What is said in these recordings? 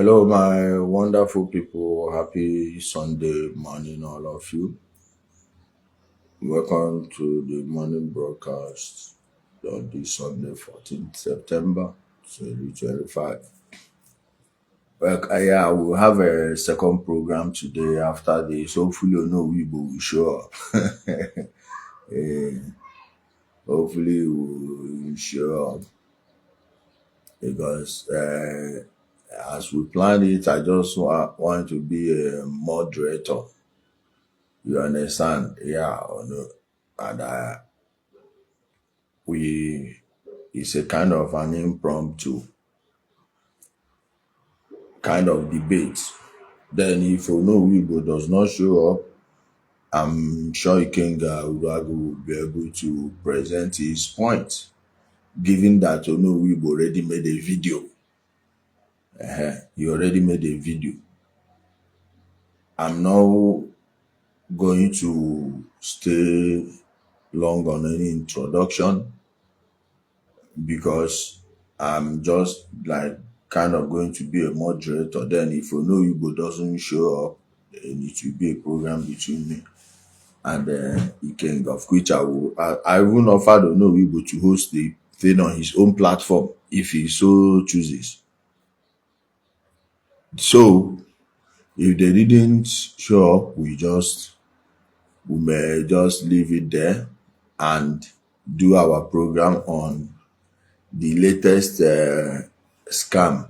Hello, my wonderful people. Happy Sunday morning, all of you. Welcome to the morning broadcast on this Sunday, 14th September 2025. Well, yeah, we'll have a second program today after this. Hopefully, you know, we will show up. Eh, Hopefully, we'll show up because as we planned it, I just want to be a moderator. You understand? Yeah, or no? And it's a kind of an impromptu kind of debate. Then if Igbo does not show up, I'm sure Ikenga Uragu will be able to present his point, given that Igbo already made a video. He already made a video. I'm now going to stay long on any introduction because I'm just like kind of going to be a moderator. Then if Igbo doesn't show up, then it will be a program between me and Ikenga, of which I even offered Igbo to host the thing on his own platform if he so chooses. So if they didn't show up, we may just leave it there and do our program on the latest scam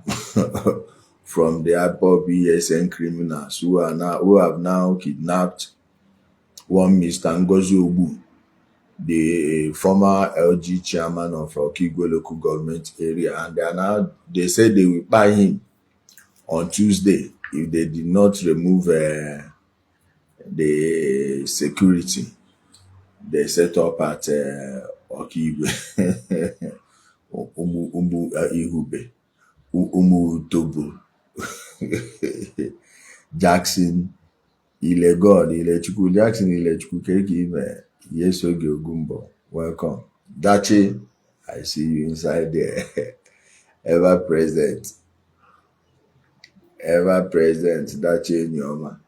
from the IPOB BSN criminals who have now kidnapped one Mr. Ngozi Ogbu, the former LG chairman of Igbo local government area, and they said they will buy him on Tuesday if they did not remove the security they set up at Okigwe. Ihube, Tobu, Jackson, Jackson, Yesoge Ogumbo. Welcome. Dachi, I see you inside there. Ever present, Dachi Nyoma.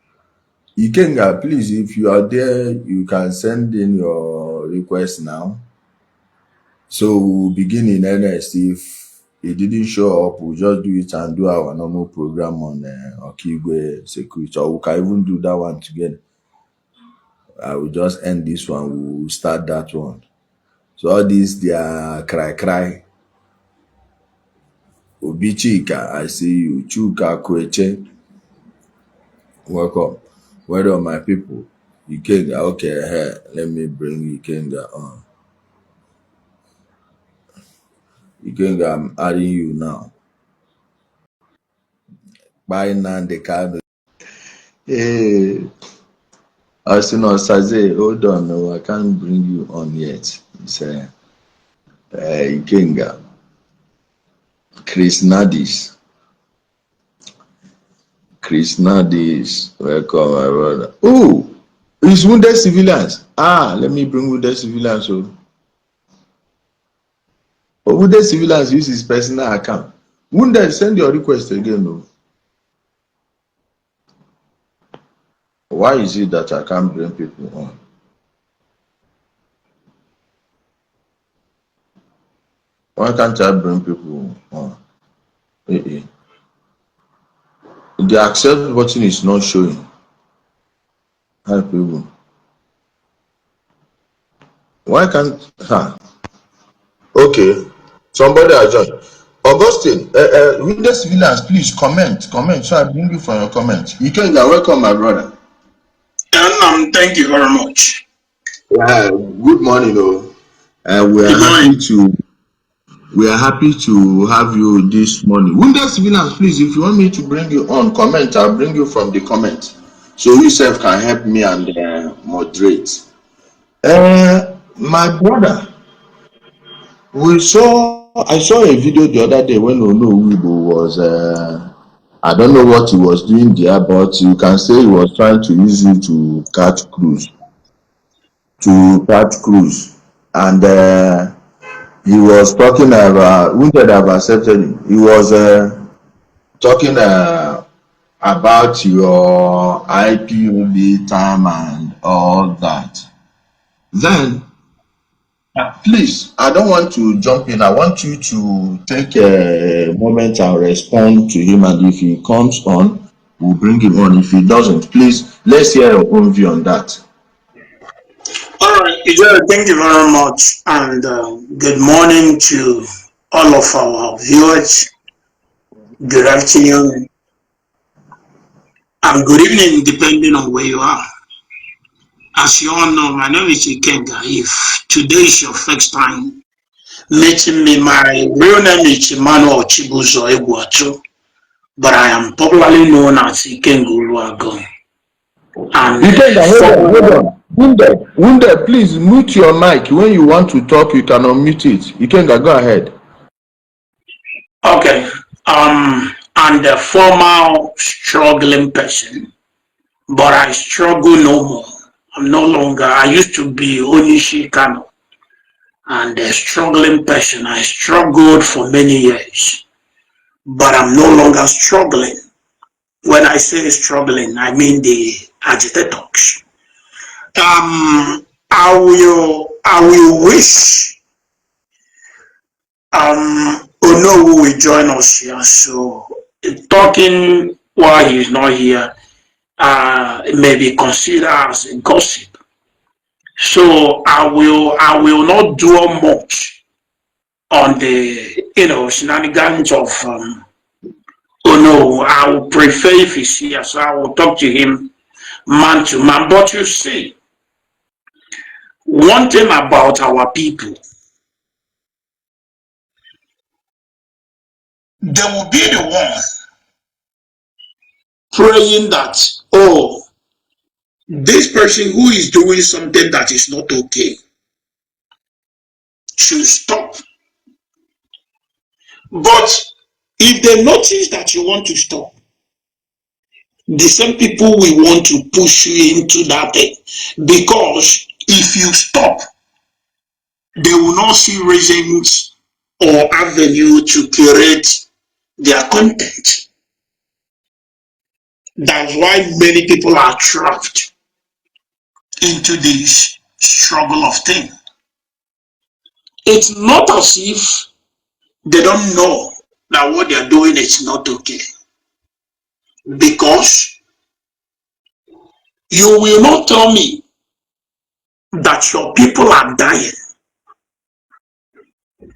Ikenga, please, if you are there, you can send in your request now. So we'll begin in earnest. If it didn't show up, we'll just do it and do our normal program on Okigwe security. Or we can even do that one together. I will just end this one. We'll start that one. So all these, they are cry. Obichika, I see you. Chuka Kweche. Welcome. Where are my people? Ikenga, okay, let me bring Ikenga on. Ikenga, I'm adding you now. Mazi Nnamdi Kanu. Hey, Saze, hold on, no, I can't bring you on yet. It's Ikenga. Chris Nadis, welcome, my brother. Oh, it's wounded civilians. Let me bring wounded civilians. Wounded civilians use his personal account. Wounded, send your request again, though. Why is it that I can't bring people on? Why can't I bring people on? The accept button is not showing. Hi, people. Why can't? Okay, somebody has joined. Augustine, wounded civilians, please comment. So I bring you for your comment. You can welcome, my brother. Thank you very much. Good morning, we are happy to have you this morning. Wounded civilians, please, if you want me to bring you on, comment. I'll bring you from the comment, so you yourself can help me and moderate. My brother, I saw a video the other day when Igbo was I don't know what he was doing there, but you can say he was trying to use it to catch cruise. And he was talking about wounded have accepted him. He was talking about your IPOB time and all that. Then, please, I don't want to jump in. I want you to take a moment and respond to him. And if he comes on, we'll bring him on. If he doesn't, please, let's hear your own view on that. All right, Ijele, thank you very much, and good morning to all of our viewers. Good afternoon and good evening, depending on where you are. As you all know, my name is Ikenga. If today is your first time meeting me, my real name is Emmanuel Chibuzo Egwatu, but I am popularly known as Ikenga Uluago. And Ikenga, hold on, hold for on. Wounded, please mute your mic. When you want to talk, you can unmute it. Ikenga, go ahead. okay, I'm the former struggling person, but I struggle no more. I'm no longer. I used to be Onishi Kanu and a struggling person. I struggled for many years, but I'm no longer struggling. When I say struggling, I mean the agitators. I will wish Ono will join us here. So talking while he's not here it may be considered as a gossip. So I will not dwell much on the shenanigans of Ono. I will prefer if he's here, so I will talk to him man to man. But you see, one thing about our people, they will be the one praying that, oh, this person who is doing something that is not okay should stop. But if they notice that you want to stop, the same people will want to push you into that thing. Because if you stop, they will not see reasons or avenue to curate their content. That's why many people are trapped into this struggle of thing. It's not as if they don't know that what they're doing is not okay. Because you will not tell me that your people are dying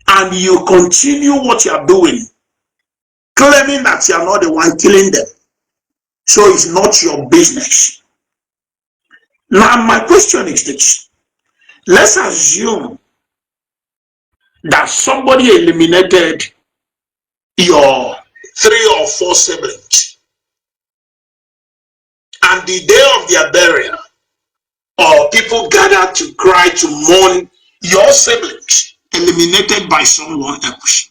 and you continue what you're doing, claiming that you're not the one killing them. So it's not your business. Now, my question is this. Let's assume that somebody eliminated your 3 or 4 siblings, and the day of their burial, or people gathered to cry to mourn your siblings eliminated by someone else.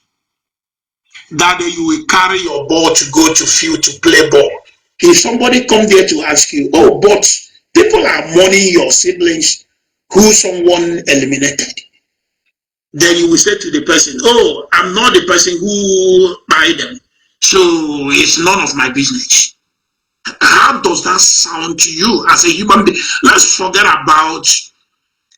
That day you will carry your ball to go to field to play ball. If somebody come there to ask you, oh, but people are mourning your siblings who someone eliminated, then you will say to the person, oh, I'm not the person who buy them, so it's none of my business. How does that sound to you as a human being? Let's forget about,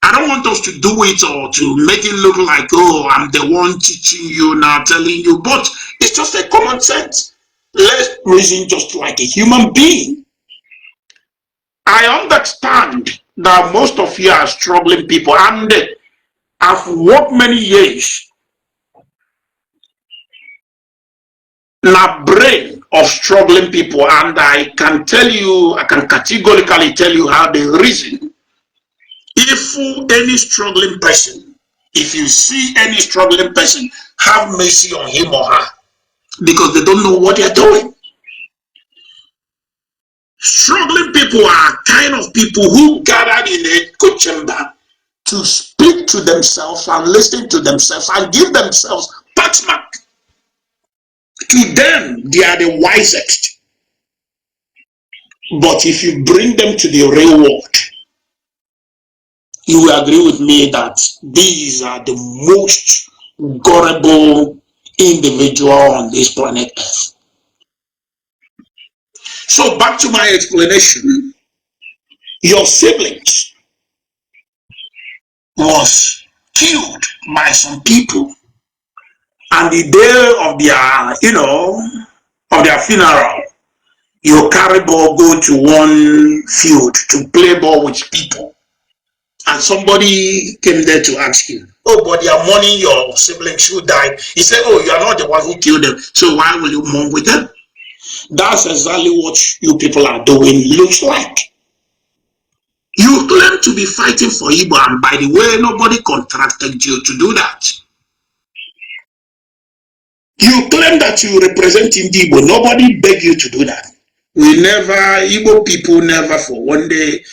I don't want us to do it or to make it look like, oh, I'm the one teaching you now, telling you, but it's just a common sense. Let's reason just like a human being. I understand that most of you are struggling people, and I've worked many years in a brain of struggling people, and I can tell you, I can categorically tell you how they reason. If any struggling person, if you see any struggling person, have mercy on him or her, because they don't know what they're doing. Struggling people are kind of people who gathered in a good chamber to speak to themselves and listen to themselves and give themselves pat mark. To them, they are the wisest. But if you bring them to the real world, you will agree with me that these are the most gullible individual on this planet Earth. So back to my explanation. Your siblings was killed by some people, and the day of their, of their funeral, you carry ball, go to one field to play ball with people, and somebody came there to ask you, oh, but they are mourning your siblings who died. He said, oh, you are not the one who killed them, so why will you mourn with them? That's exactly what you people are doing, looks like. You claim to be fighting for Igbo, and by the way, nobody contracted you to do that. You claim that you represent Igbo, nobody begged you to do that. Igbo people never for one day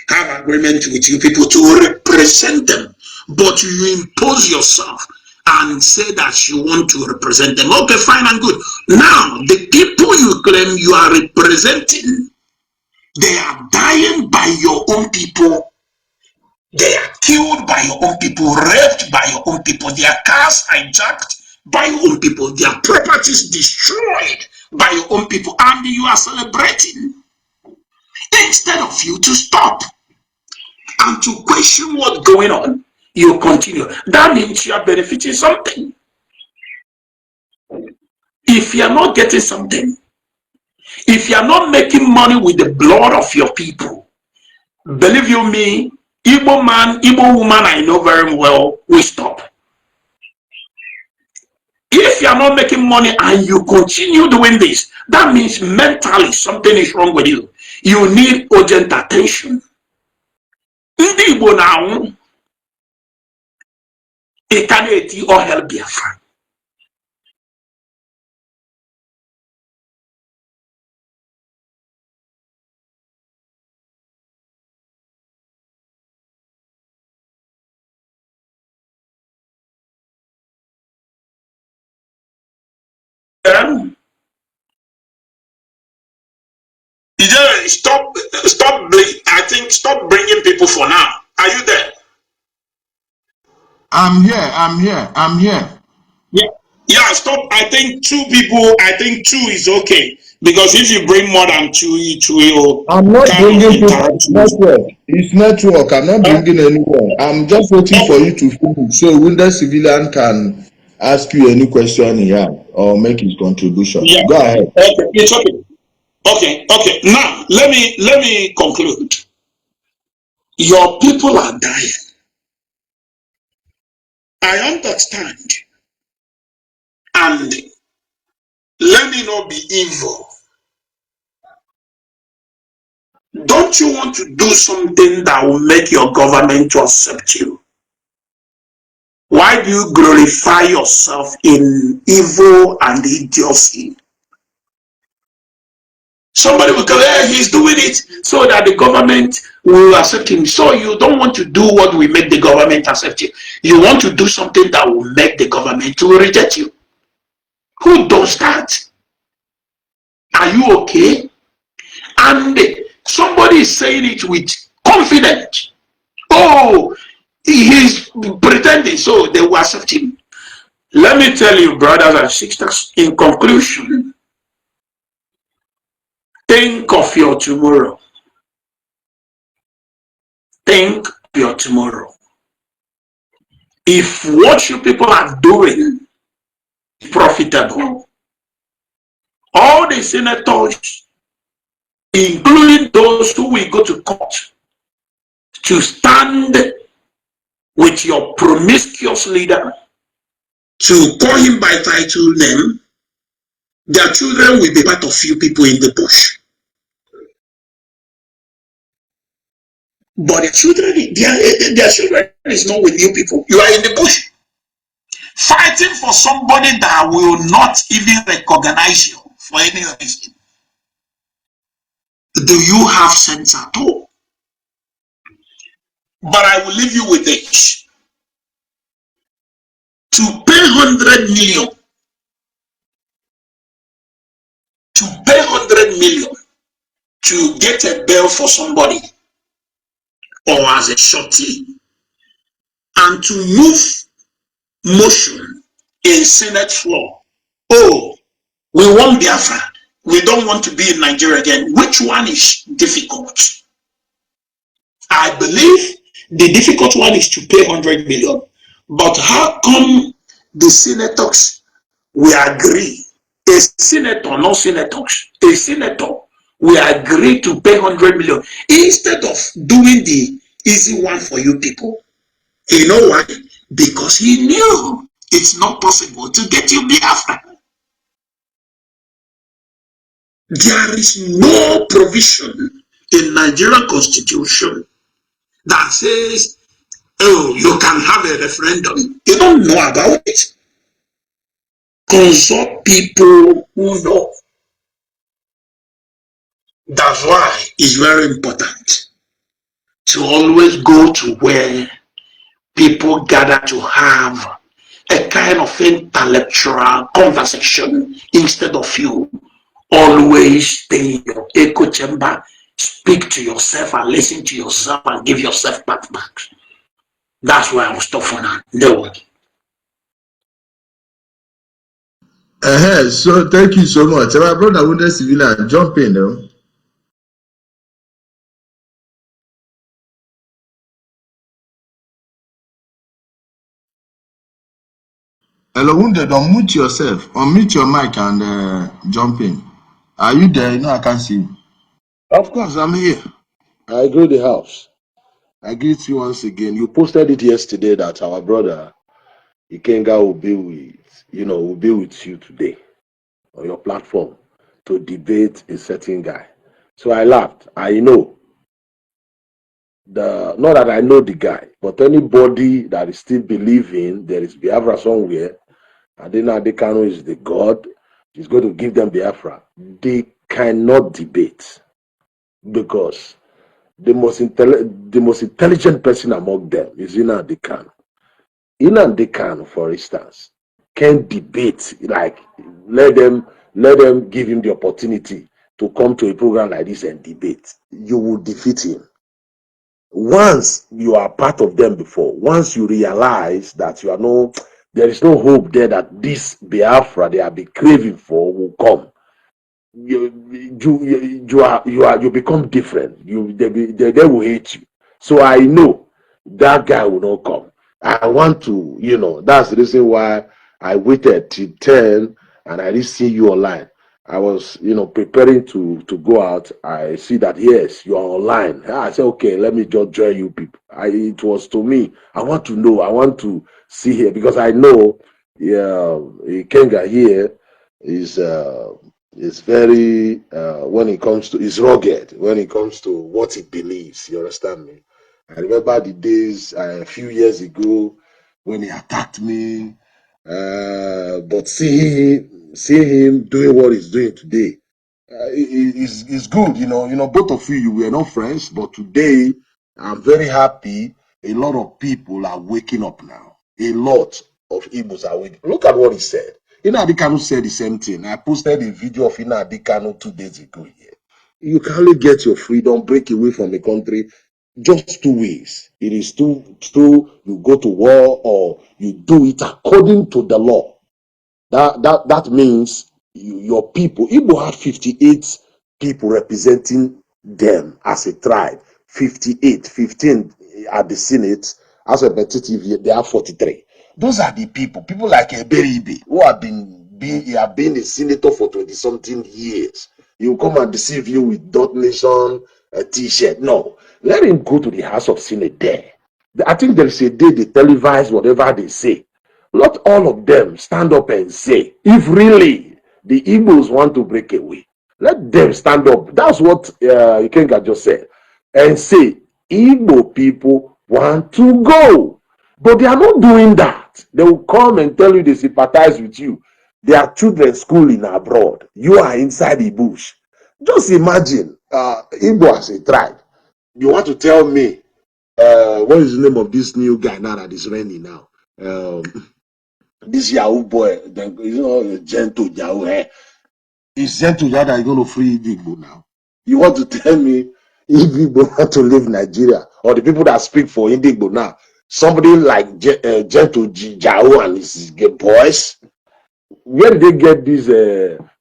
have agreement with you people to represent them, but you impose yourself and say that you want to represent them. Okay, fine and good. Now, the people you claim you are representing, they are dying by your own people. They are killed by your own people, raped by your own people, their cars hijacked by your own people, their properties destroyed by your own people, and you are celebrating instead of you to stop and to question what's going on. You continue. That means you are benefiting something. If you are not getting something, if you are not making money with the blood of your people, believe you me, Igbo man, Igbo woman I know very well, we stop. If you are not making money and you continue doing this, that means mentally something is wrong with you. You need urgent attention. Ndị Igbo na-anwụ, ị ka na-eti or help Biafran. Ijele, stop, I think stop bringing people for now. Are you there? I'm here. Yeah, stop. I think two is okay. Because if you bring more than two, it will I'm not kind bringing of people. interact. It's network. I'm not bringing anyone. I'm just waiting for you to finish so wounded civilian can ask you any question he has or make his contribution. Yeah. Go ahead. Okay, it's okay. Okay. Now let me conclude. Your people are dying. I understand. And let me not be evil. Don't you want to do something that will make your government to accept you? Why do you glorify yourself in evil and idiocy? Somebody will go, hey, he's doing it so that the government will accept him. So you don't want to do what will make the government accept you. You want to do something that will make the government to reject you. Who does that? Are you okay? And somebody is saying it with confidence. Oh, he's pretending, so they will accept him. Let me tell you, brothers and sisters, in conclusion, think of your tomorrow. Think of your tomorrow. If what you people are doing is profitable, all the senators, including those who will go to court to stand with your promiscuous leader, to call him by title name, their children will be part of you people in the bush. But their children is not with you people. You are in the bush, fighting for somebody that will not even recognize you for any reason. Do you have sense at all? But I will leave you with this. To pay 100 million, to get a bail for somebody or as a shorty, and to move motion in Senate floor. Oh, we want Biafran. We don't want to be in Nigeria again. Which one is difficult? I believe the difficult one is to pay 100 million. But how come the senators will agree? A senator, not senators, a senator will agree to pay 100 million instead of doing the easy one for you people. You know why? Because he knew it's not possible to get you Biafra. There is no provision in Nigerian constitution that says, oh, you can have a referendum. You don't know about it. Consult people who know. That's why it's very important to always go to where people gather to have a kind of intellectual conversation instead of you always stay in your echo chamber, speak to yourself and listen to yourself and give yourself back. That's why I will stop for now. No. So thank you so much. My brother wounded civilian, jump in though. Hello, wounded, unmute yourself. Unmute your mic and jump in. Are you there? No, I can't see you. Of course, I'm here. I greet the house. I greet you once again. You posted it yesterday that our brother Ikenga will be with you today on your platform to debate a certain guy. So I laughed. I know not that I know the guy, but anybody that is still believing there is Biafra somewhere, and then Nnamdi Kanu is the God, is going to give them Biafra. They cannot debate because the most intelligent person among them is Nnamdi Kanu. Nnamdi Kanu, for instance, can debate, like let them give him the opportunity to come to a program like this and debate. You will defeat him. Once you are part of them before, once you realize that there is no hope there that this Biafra they have been craving for will come, you become different. They will hate you. So I know that guy will not come. I want to, that's the reason why I waited till 10 and I didn't see you online. I was, preparing to go out. I see that, yes, you are online. I said, okay, let me just join you people. It was to me, I want to know, I want to see here because I know, Kenga here is very, when it comes to, is rugged when it comes to what he believes. You understand me? I remember the days a few years ago when he attacked me, but seeing him doing what he's doing today, it's good. Both of you were not friends, but today I'm very happy. A lot of people are waking up now. A lot of Igbos are waking. Look at what he said. Nnamdi Kanu said the same thing. I posted a video of Nnamdi Kanu 2 days ago here. You can only get your freedom, break away from a country, just 2 ways. It is you go to war or you do it according to the law. That means your people. Igbo have 58 people representing them as a tribe. 58, 15 at the Senate. As a representative, they have 43. Those are the people like Eberibe, who have been a senator for 20-something years. He will come and deceive you with Dot Nation t-shirt. No, let him go to the House of Senate there. I think there is a day they televise whatever they say. Let all of them stand up and say, if really the Igbos want to break away, let them stand up. That's what Ikenga just said. And say, Igbo people want to go. But they are not doing that. They will come and tell you they sympathize with you. Their children schooling abroad. You are inside the bush. Just imagine, Igbo as a tribe. You want to tell me, what is the name of this new guy now that is reigning now? This Yahoo boy, gentle Yahoo, it's gentle that is going to free Igbo now. You want to tell me if Igbo want to leave Nigeria, or the people that speak for Igbo now, somebody like gentle Yahoo and his boys, where did they get this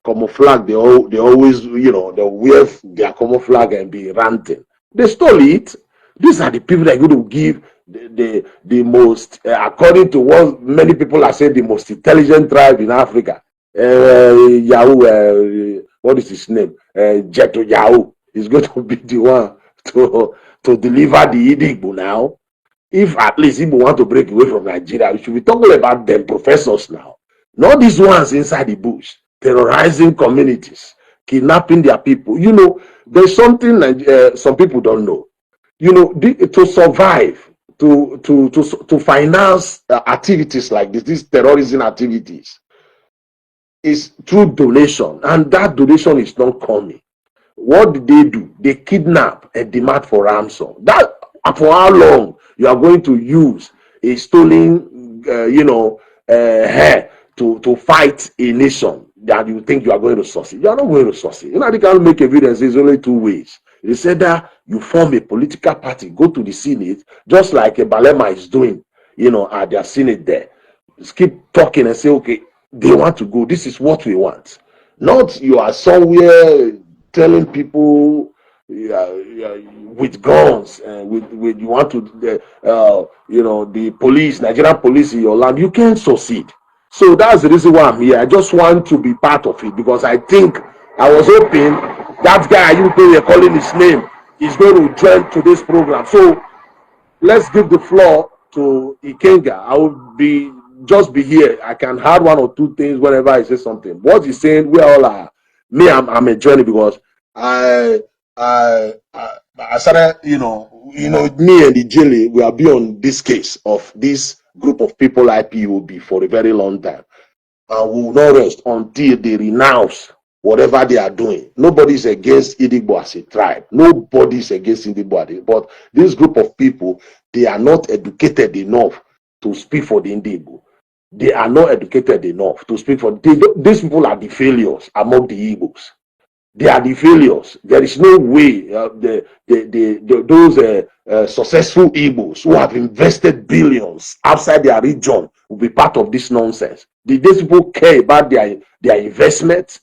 camouflage. They always, they wear their camouflage and be ranting. They stole it. These are the people that are going to give the most, according to what many people are saying, the most intelligent tribe in Africa. Yahoo, what is his name? Jeto Yahoo is going to be the one to deliver the Igbo now. If at least Igbo want to break away from Nigeria, we should be talking about them professors now. Not these ones inside the bush, terrorizing communities, kidnapping their people. There's something some people don't know. To survive, to finance activities like this, these terrorism activities, is through donation, and that donation is not coming. What did they do? They kidnap and demand for ransom. That, for how long you are going to use a stolen, hair to fight a nation that you think you are going to succeed? You are not going to succeed. They can make evidence. There's only two ways. They said that you form a political party, go to the Senate, just like a Balema is doing, at their Senate there. Just keep talking and say, okay, they want to go. This is what we want. Not you are somewhere telling people with guns and with you want to the police, Nigerian police in your land. You can't succeed. So that's the reason why I'm here. I just want to be part of it, because I think I was hoping that guy you're calling his name is going to join to this program. So let's give the floor to Ikenga. I will just be here. I can add one or two things whenever I say something. What he's saying, we all are. Me, I'm enjoying it, because I started, me and Ijele, we have been on this case of this group of people IPOB for a very long time. And we will not rest until they renounce whatever they are doing. Nobody is against Igbo as a tribe. Nobody is against Igbo. But this group of people, they are not educated enough to speak for the Igbo. They are not educated enough to speak for. These people are the failures among the Igbos. They are the failures. There is no way those successful Igbos who have invested billions outside their region will be part of this nonsense. Did these people care about their investment?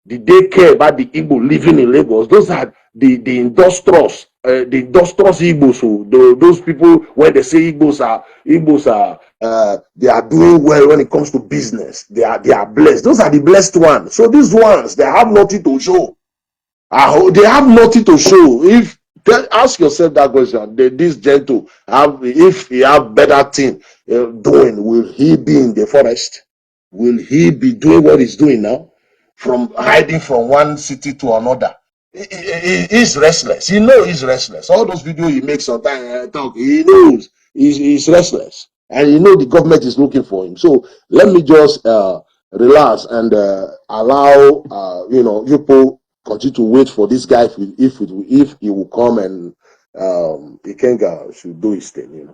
Did they care about the Igbo living in Lagos? Those are the industrious Igbos. Who those people, when they say Igbos are they are doing well when it comes to business. They are blessed. Those are the blessed ones. So these ones, they have nothing to show. They have nothing to show. Ask yourself that question. This gentle if he have better thing doing, will he be in the forest? Will he be doing what he's doing now? From hiding from one city to another. He's restless. He knows he's restless. All those videos he makes sometimes talk, he knows he's restless. And the government is looking for him. So let me just relax and allow people continue to wait for this guy if he will come, and Ikenga should do his thing.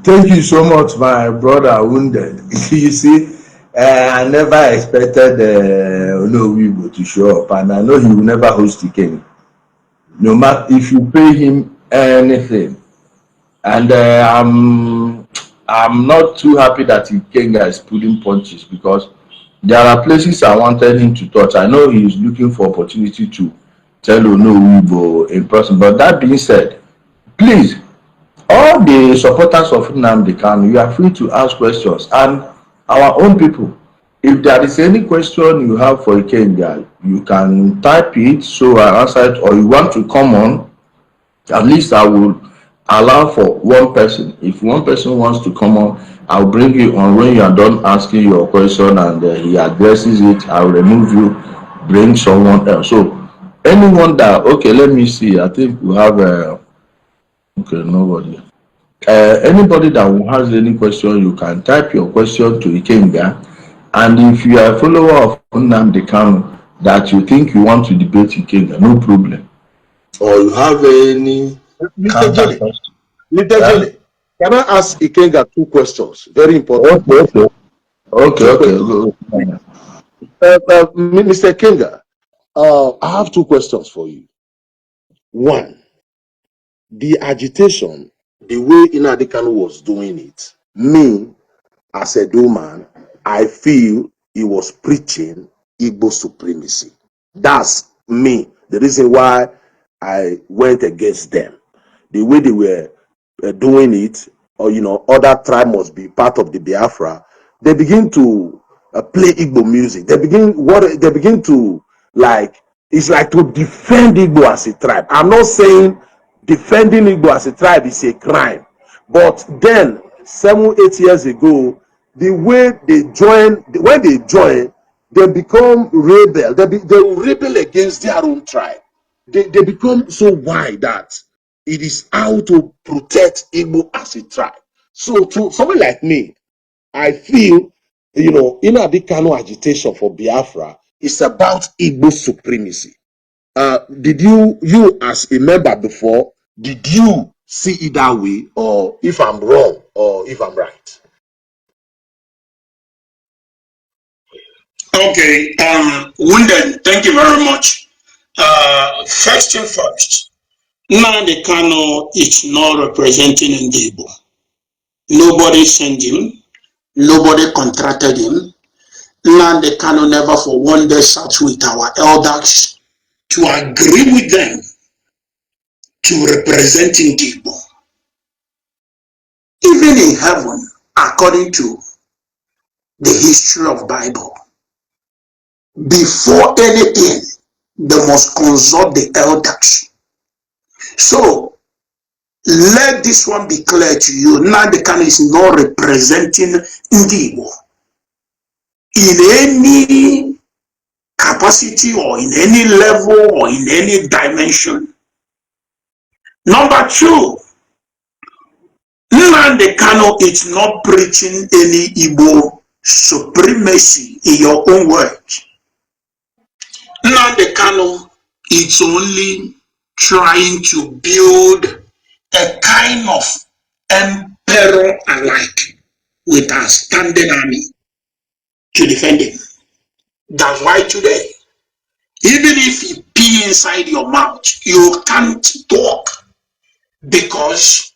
Thank you so much, my brother Wounded. You see, I never expected Igbo to show up, and I know he will never host the king. No matter if you pay him anything. And I'm not too happy that Ikenga is pulling punches, because there are places I wanted him to touch. I know he is looking for opportunity to tell Igbo in person. But that being said, please, all the supporters of Nnamdi Kanu, you are free to ask questions, and our own people. If there is any question you have for Ikenga, you can type it so I answer it, or you want to come on. At least I will allow for one person. If one person wants to come on, I'll bring you on when you are done asking your question and he addresses it. I'll remove you, bring someone else. So anyone that, okay, let me see. I think we have okay, nobody. Anybody that has any question, you can type your question to Ikenga. And if you are a follower of Nnamdi Kanu that you think you want to debate Ikenga, no problem. Or you have any counter question. Ijele, can I ask Ikenga two questions? Very important. Okay. Mr. Ikenga, I have two questions for you. One, the agitation, the way Nnamdi Kanu was doing it, me as a do man, I feel he was preaching Igbo supremacy. That's me. The reason why I went against them. The way they were doing it, or other tribe must be part of the Biafra. They begin to play Igbo music. They begin to like, it's like to defend Igbo as a tribe. I'm not saying defending Igbo as a tribe is a crime, but then 7-8 years ago, the way they join, when they join, they become rebel. They rebel against their own tribe. They become so wide that it is how to protect Igbo as a tribe. So to someone like me, I feel, Nnamdi Kanu agitation for Biafra is about Igbo supremacy. Did you as a member before, did you see it that way, or if I'm wrong, or if I'm right? Okay, Wounded, thank you very much. First thing first, Nnamdi Kanu is not representing Igbo. Nobody sent him. Nobody contracted him. Nnamdi Kanu never for one day sat with our elders to agree with them to represent Igbo. Even in heaven, according to the history of Bible, before anything, they must consult the elders. So let this one be clear to you. Nnamdi Kanu is not representing Igbo in any capacity or in any level or in any dimension. Number two, Nnamdi Kanu is not preaching any Igbo supremacy in your own words. Nnamdi Kanu is only trying to build a kind of emperor alike with a standing army to defend him. That's why today, even if you pee inside your mouth, you can't talk because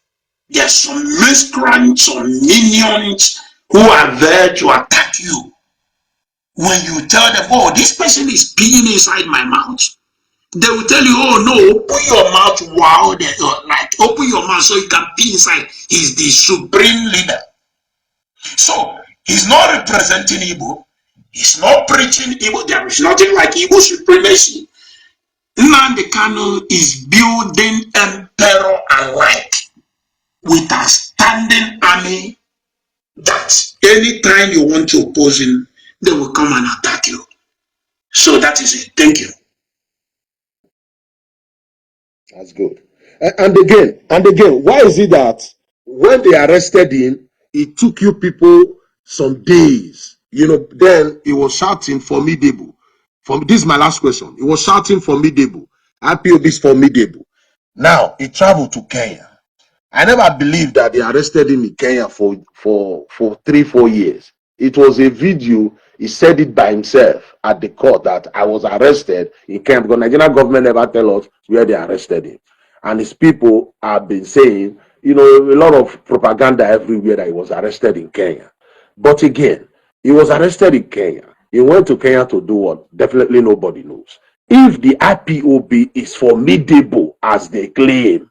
there's some miscreants or minions who are there to attack you. When you tell them, oh, this person is peeing inside my mouth, they will tell you, oh no, open your mouth wild, like open your mouth so you can pee inside. He's the supreme leader. So he's not representing Igbo. He's not preaching Igbo. There is nothing like Igbo supremacy. Nnamdi Kanu is building emperor alike with a standing army that anytime you want to oppose him, they will come and attack you. So that is it. Thank you. That's good. And again, why is it that when they arrested him, it took you people some days? Then he was shouting formidable. This is my last question. He was shouting formidable. IPOB is formidable. Now he traveled to Kenya. I never believed that they arrested him in Kenya for 3-4 years. It was a video. He said it by himself at the court that I was arrested in Kenya because Nigerian government never tell us where they arrested him. And his people have been saying, a lot of propaganda everywhere that he was arrested in Kenya. But again, he was arrested in Kenya. He went to Kenya to do what? Definitely nobody knows. If the IPOB is formidable as they claim,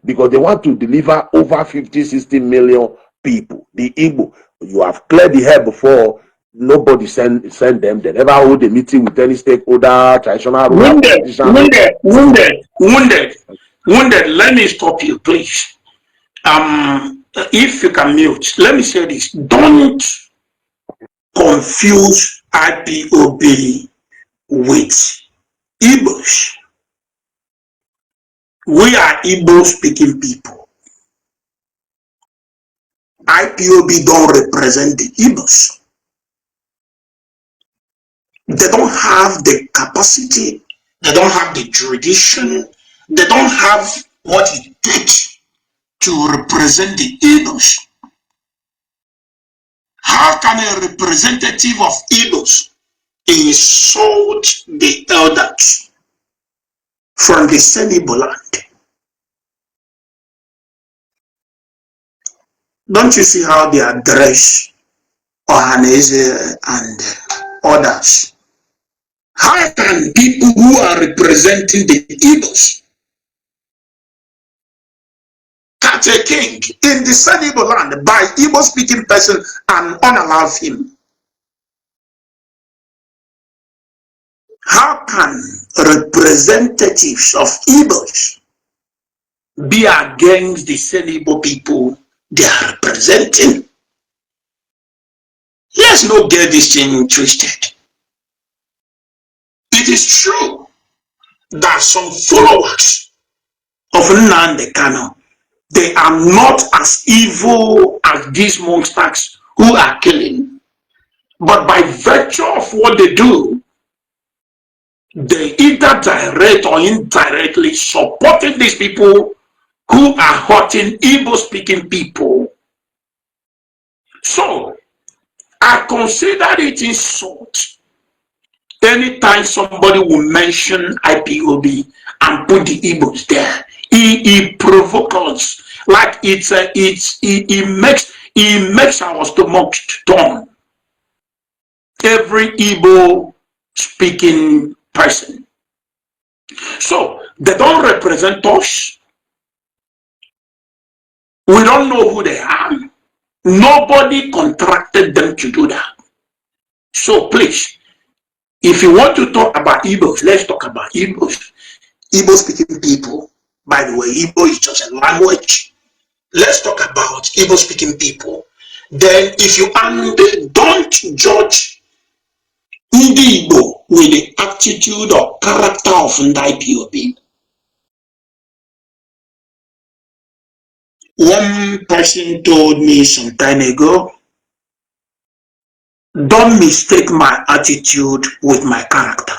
because they want to deliver over 50-60 million people, the Igbo, you have cleared the hair before. Nobody send them. They never hold a meeting with any stakeholder, traditional ruler politician. Wounded. Let me stop you, please. If you can mute, let me say this. Don't confuse IPOB with Igbos. We are Igbo-speaking people. IPOB don't represent the Igbos. They don't have the capacity, they don't have the tradition, they don't have what it takes to represent the Igbos. How can a representative of Igbos insult the elders from the same Igbo land? Don't you see how they are dressed? Ohaneze and others. How can people who are representing the Igbos catch a king in the same Igbo land by Igbo speaking person and unallow him? How can representatives of Igbos be against the same Igbo people they are representing? Let's not get this thing twisted. It is true that some followers of Nnamdi Kanu, they are not as evil as these monsters who are killing. But by virtue of what they do, they either direct or indirectly supporting these people who are hurting Igbo-speaking people. So, I consider it insult anytime somebody will mention IPOB and put the Igbos there. He provokes us, like it makes our stomach turn. Every Igbo speaking person. So they don't represent us. We don't know who they are. Nobody contracted them to do that. So please, if you want to talk about Igbos, let's talk about Igbos. Igbo speaking people. By the way, Igbo is just a language. Let's talk about Igbo speaking people. Then if you don't judge Ndi Igbo with the attitude or character of Ndi IPOB. One person told me some time ago, don't mistake my attitude with my character.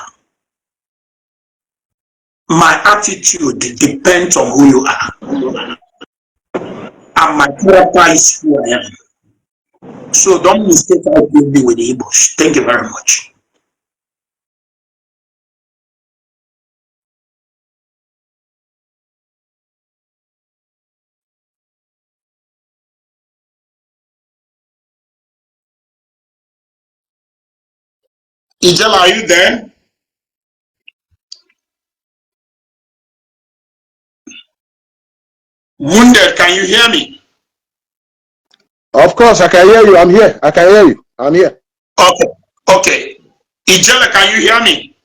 My attitude depends on who you are. And my character is who I am. So don't mistake IPOB with the Igbos. Thank you very much. Ijele, are you there? Wounded, can you hear me? Of course, I can hear you. I'm here. I can hear you. I'm here. Okay. Okay. Ijele, can you hear me?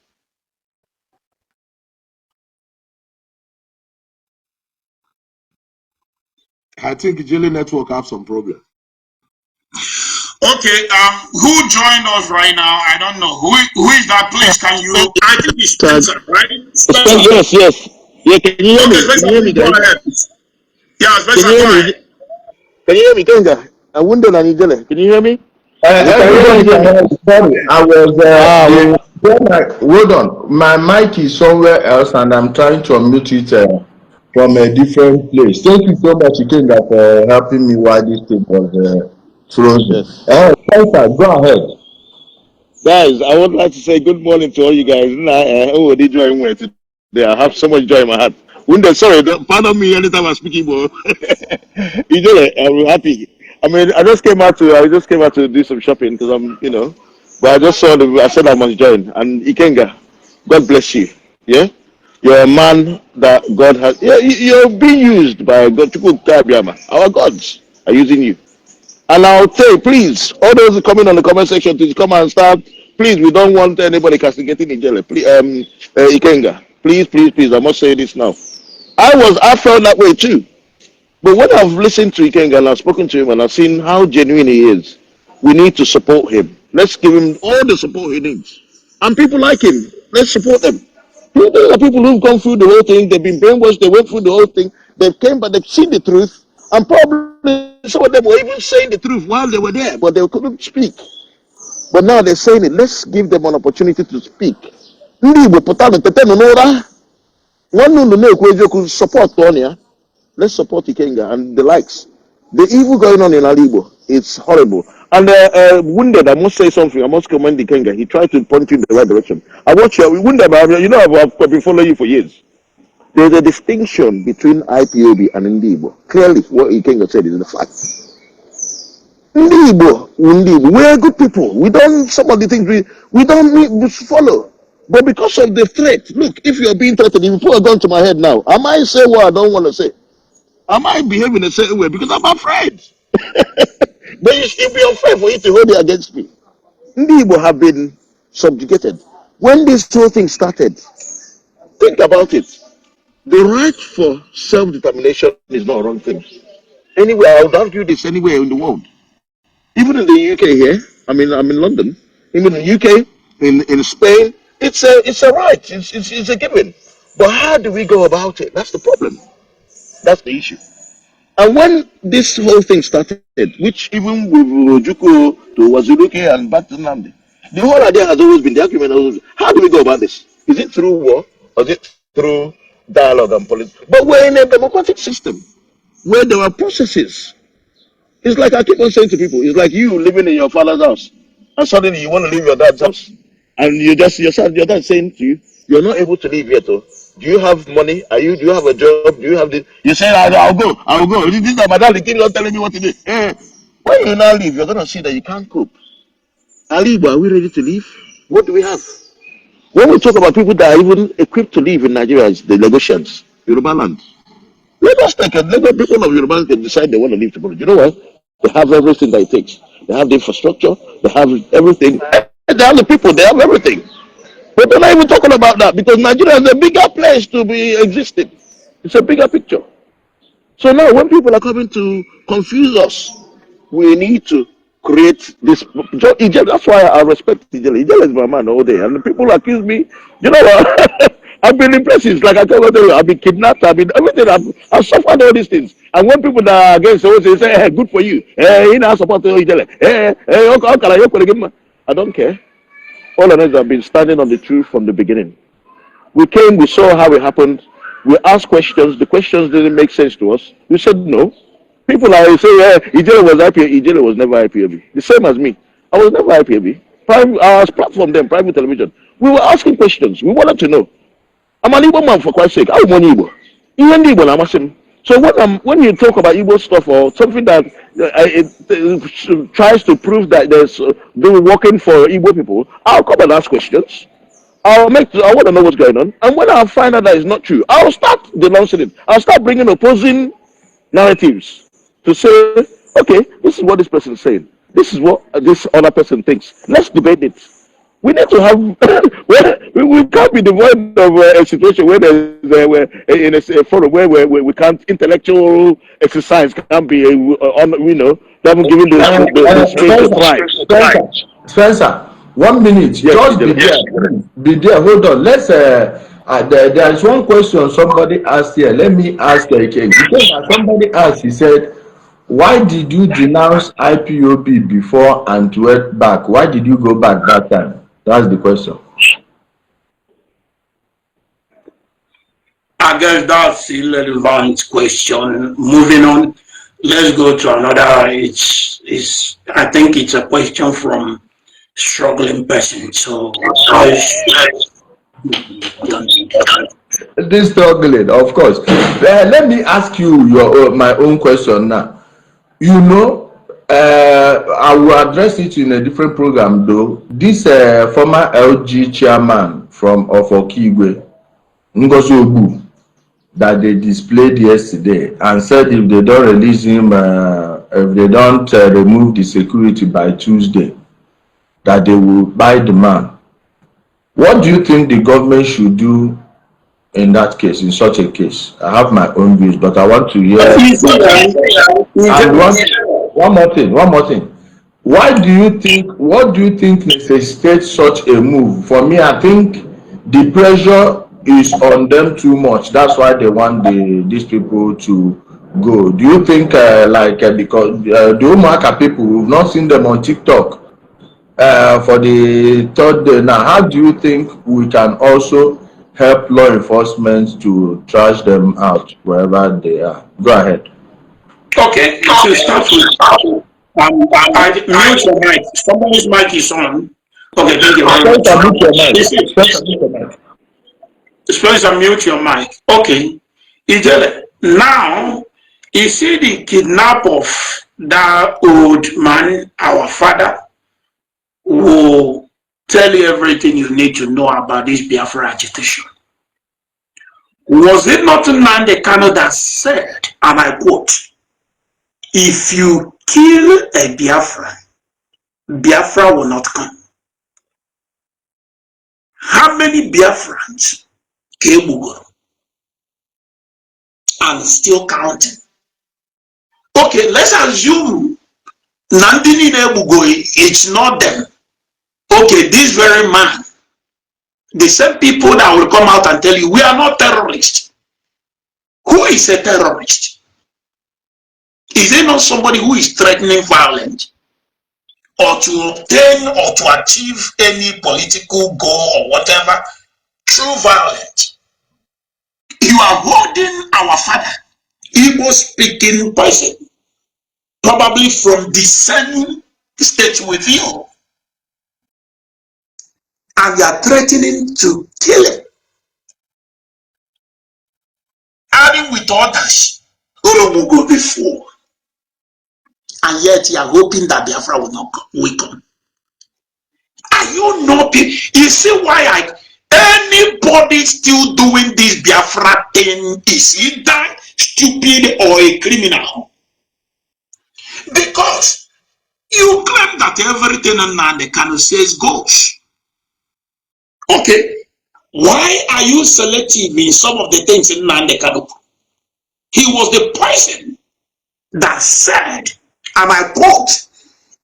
I think Ijele network have some problem. Okay, who joined us right now? I don't know. Who is that? Please, can you? I think it's Spencer, right? Spencer. Yes. Yeah, can you hear me? Spencer, Can you hear me, go guys? ahead. Yeah, Can Spencer, you hear go me? ahead. Can you hear me, Kenga? I wonder on Ijele. Can you hear me? Everybody can hear me. Sorry, I was hold on. My mic is somewhere else, and I'm trying to unmute it from a different place. Thank you so much, Ikenga, for helping me while this thing was frozen. Yes. Spencer, go ahead. Guys, I would like to say good morning to all you guys. Oh, they join me today. I have so much joy in my heart. Wonder, sorry, pardon me anytime I'm speaking, but I'm happy. I mean, I just came out to do some shopping because but I just I said I must join. And Ikenga, God bless you. Yeah, you're a man that God has. Yeah, you're being used by God. Our gods are using you. And I'll say, please, all those coming on the comment section to come and start. Please, we don't want anybody castigating Ijele. Please, Ikenga. Please. I must say this now. I felt that way too. But when I've listened to Ikenga and I've spoken to him and I've seen how genuine he is, we need to support him. Let's give him all the support he needs. And people like him, let's support them. There are people who've gone through the whole thing, they've been brainwashed, they went through the whole thing, they came but they've seen the truth, and probably some of them were even saying the truth while they were there, but they couldn't speak. But now they're saying it. Let's give them an opportunity to speak. Support Tonya. Let's support Ikenga and the likes. The evil going on in Ala Igbo, it's horrible. And Wounded, I must say something. I must commend Ikenga. He tried to point you in the right direction. I watch you. Wounded, I've been following you for years. There's a distinction between IPOB and Ndi Igbo. Clearly, what Ikenga said is the fact. We're good people. We don't, some of the things we don't need to follow. But because of the threat, look, if you're being threatened, if you put a gun to my head now, I might say what I don't want to say. I might behave in a certain way because I'm afraid. But it'd be unfair for you to hold it against me. Igbo have been subjugated. When this whole thing started, think about it. The right for self-determination is not a wrong thing. Anywhere, I would argue this anywhere in the world. Even in the UK here, I'm in London, even in the UK, in Spain, it's a right, it's a given. But how do we go about it? That's the problem. That's the issue. And when this whole thing started, which even with Rojuku to Wazuruke and back to Nnamdi, the whole idea has always been, the argument has always been, how do we go about this? Is it through war or is it through dialogue and politics? But we're in a democratic system where there are processes. It's like I keep on saying to people, it's like you living in your father's house and suddenly you want to leave your dad's house. And your dad saying to you, you're not able to leave yet. Oh. Do you have money? Do you have a job? Do you have this? You say, I'll go. This is my dad, the kid not telling me what to do. When you now leave, you're going to see that you can't cope. Ala Igbo, are we ready to leave? What do we have? When we talk about people that are even equipped to live in Nigeria, it's the Lagosians, Yoruba land. Lagos people of Yoruba can decide they want to leave tomorrow. You know what? They have everything that it takes. They have the infrastructure. They have everything. They have the people. They have everything. But they're not even talking about that because Nigeria is a bigger place to be existing. It's a bigger picture. So now when people are coming to confuse us, we need to create this. Ijele, that's why I respect Ijele. Ijele is my man all day. And people accuse me, you know what? I've been in places, like I told you, I've been kidnapped, I've been everything, I've suffered all these things. And when people that are against it, they say, hey, good for you. Hey, I support Ijele. I don't care. All of us have been standing on the truth from the beginning. We came, we saw how it happened. We asked questions. The questions didn't make sense to us. We said no. People are saying, yeah, Ijele was IPOB. Ijele was never IPOB. The same as me. I was never IPOB. I was platform them, private television. We were asking questions. We wanted to know. I'm an Igbo man for Christ's sake. I'm one Igbo. Even Igbo, I'm asking. So when you talk about Igbo stuff or something that tries to prove that they're working for Igbo people, I'll come and ask questions. I want to know what's going on. And when I find out that it's not true, I'll start denouncing it. I'll start bringing opposing narratives to say, okay, this is what this person is saying. This is what this other person thinks. Let's debate it. We need to have, we can't be devoid of a situation where there's in a forum where we can't, intellectual exercise can't be, haven't given the space to thrive. Spencer, 1 minute. Yes, just be there. Hold on. Let's. There is one question somebody asked here. Let me ask again. Because somebody asked, he said, "Why did you denounce IPOB before and went back? Why did you go back that time?" That's the question. I guess that's a relevant question. Moving on, let's go to another. I think it's a question from struggling person. So this struggling, of course. Let me ask you my own question now. You know, I will address it in a different program though. This former LG chairman from Okigwe, Ngozi Ogbu, that they displayed yesterday and said if they don't release him, if they don't remove the security by Tuesday, that they will buy the man. What do you think the government should do in that case, in such a case? I have my own views, but I want to hear. And one more thing. What do you think necessitates such a move? For me, I think the pressure is on them too much. That's why they want these people to go. Do you think because the Umaka people, we've not seen them on TikTok for the third day now? How do you think we can also help law enforcement to trash them out wherever they are? Go ahead. Okay, to start with, mute your mic. Somebody's mic is on. Okay, thank you very much. Spencer, mute your mic. Okay, Ijele, now you see the kidnap of that old man, our father, will tell you everything you need to know about this Biafra agitation. Was it not Nnamdi Kanu that said, and I quote, if you kill a Biafran, Biafra will not come? How many Biafrans came over and still counting? Okay, let's assume Nandini Nebugoi, it's not them. Okay, this very man, the same people that will come out and tell you, we are not terrorists. Who is a terrorist? Is it not somebody who is threatening violence or to obtain or to achieve any political goal or whatever through violence? You are holding our father, Igbo speaking person, probably from the same state with you, and you are threatening to kill him, adding with others who will go before, and yet you are hoping that Biafra will come. Are you not? You see why anybody still doing this Biafra thing is either stupid or a criminal. Because you claim that everything Nnamdi Kanu says goes. Okay, why are you selective in some of the things in Nnamdi Kanu? He was the person that said, and I quote,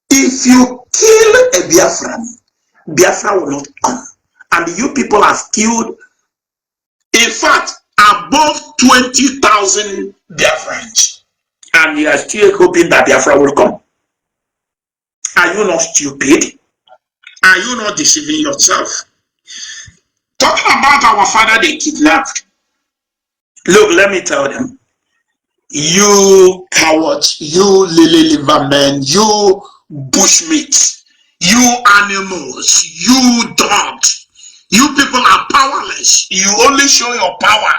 if you kill a Biafran, Biafra will not come. And you people have killed, in fact, above 20,000 Biafrans. And you are still hoping that Biafra will come. Are you not stupid? Are you not deceiving yourself? Talking about our father they kidnapped. Look, let me tell them. You cowards, you lily liver men, you bushmeat, you animals, you dogs, you people are powerless. You only show your power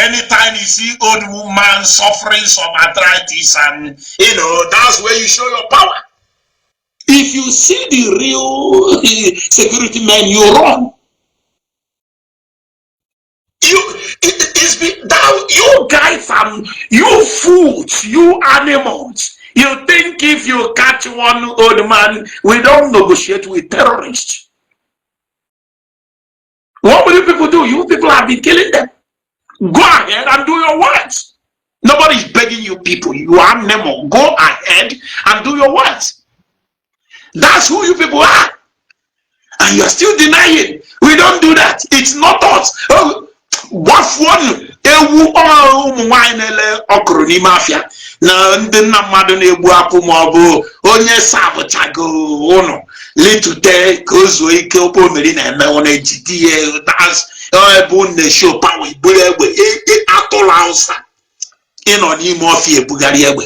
anytime you see old woman suffering from arthritis, and that's where you show your power. If you see the real security men, you run. You guys are, you fools, you animals. You think if you catch one old man, we don't negotiate with terrorists. What will you people do? You people have been killing them. Go ahead and do your works. Nobody's begging you people. You are Nemo. Go ahead and do your works. That's who you people are. And you are still denying. We don't do that. It's not us. What one? Ewu ụmụ nwanyị na-ele ọkụrụ n'ime afịa na ndị nna mmadụ na-egbu apụ ma ọ bụ onye sabụchago ụnụ litute ka o zuo ike okpo mmiri na-eme ụnụ ejide ya ebe ụnụ na-esho pawa iburu egbe atụrụ Hausa ịnọ n'ime ọfịa ebugharị egbe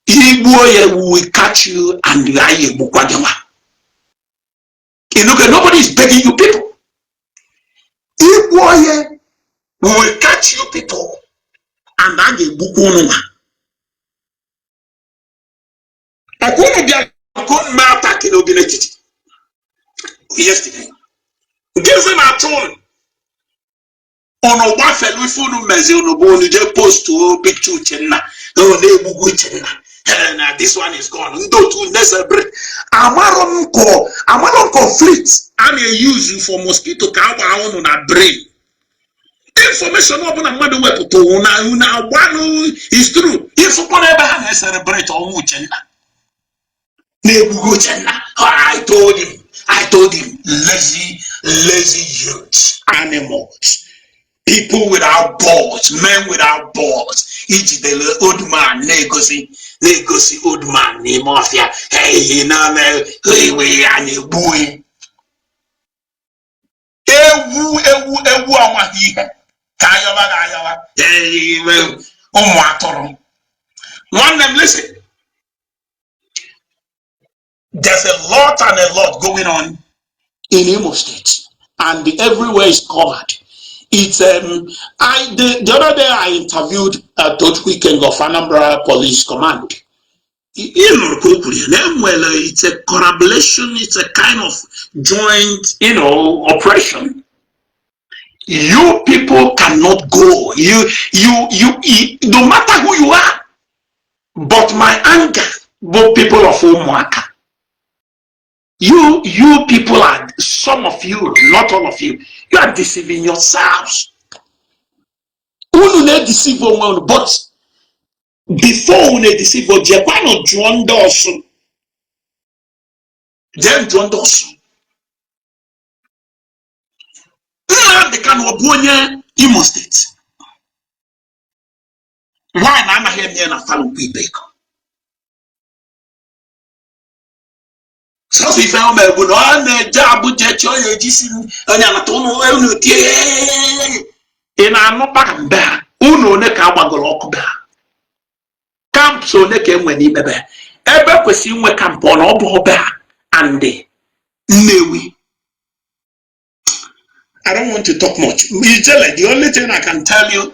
igbuo ya we catch you and anyị egbukwa gị nwa. Nobody is begging you people. Igbuo ya we will catch you people and I get book on. I couldn't be a good man attacking organization yesterday. Give him a tone on a waffle with full Mazi Nnamdi just post to picture Chenna. No, they will Chenna. And this one is gone. We don't do necessary. Amaron conflict. I'm use you for mosquito cow on a brain. Information open and mother weapon to una one is true. If upon ever have celebrate on Uchenna. I told him, lazy youths, animals, people without balls, men without balls. Each the old man, legacy old man, mafia, hey, we are boy. Ewu amahihe. One them listen. There's a lot going on in Imo State, and everywhere is covered. It's the other day I interviewed Dot Weekend of Anambra Police Command, it's a collaboration, it's a kind of joint, operation. You people cannot go. You, no matter who you are. But my anger, both people of Umuaka, you people are, some of you, not all of you, you are deceiving yourselves. Unu ne deceive one, but before unu deceive, je kwano juondosu, then juondosu. Nnamdi Kanu obunye Imo State. Why na na hear na follow people? So if I am able to job je cho ye jisi anya na to no unu tie. Ina no baganda unu ne ka gbagoro okuba. Camp so ne ka enwe ni bebe. Ebe kwesi nwe camp on obo oba ande Nnewi. I don't want to talk much. Ijele, the only thing I can tell you,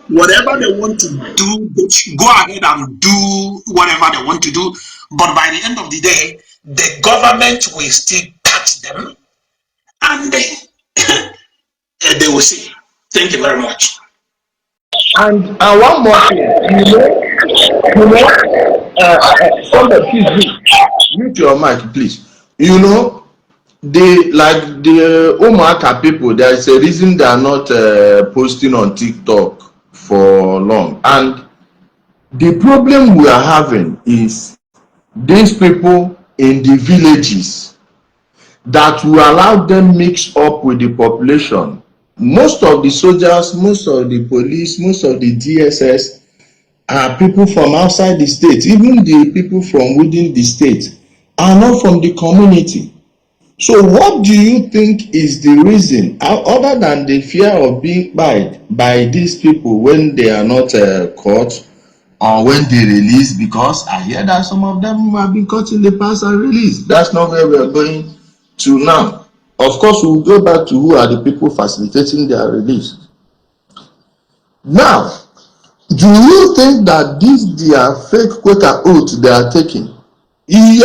whatever they want to do, go ahead and do whatever they want to do. But by the end of the day, the government will still catch them and they will see. Thank you very much. And one more thing, somebody please mute your mic, please. The Umuaka people, there is a reason they are not posting on TikTok for long, and the problem we are having is these people in the villages that will allow them mix up with the population. Most of the soldiers, most of the police, most of the DSS are people from outside the state. Even the people from within the state are not from the community. So what do you think is the reason, other than the fear of being by these people when they are not caught or when they release? Because I hear that some of them have been caught in the past and released. That's not where we are going to now. Of course, we'll go back to who are the people facilitating their release. Now, do you think that this their fake Quaker oath they are taking? Do you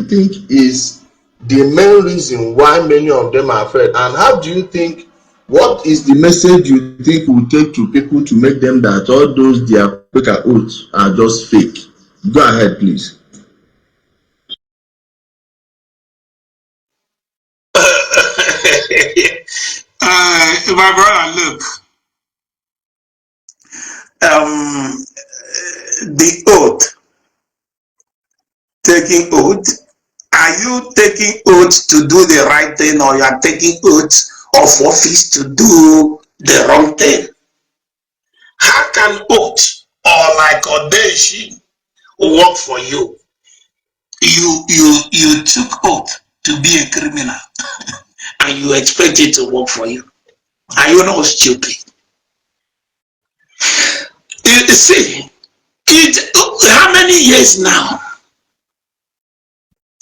think is the main reason why many of them are afraid? And how do you think, what is the message you think will take to people to make them that all those their Quaker oaths are just fake? Go ahead, please. My brother, look, the oath, taking oath. Are you taking oath to do the right thing, or you are taking oath of office to do the wrong thing? How can oath or like audacious work for you? You took oath to be a criminal and you expect it to work for you. Are you not stupid? You see, how many years now?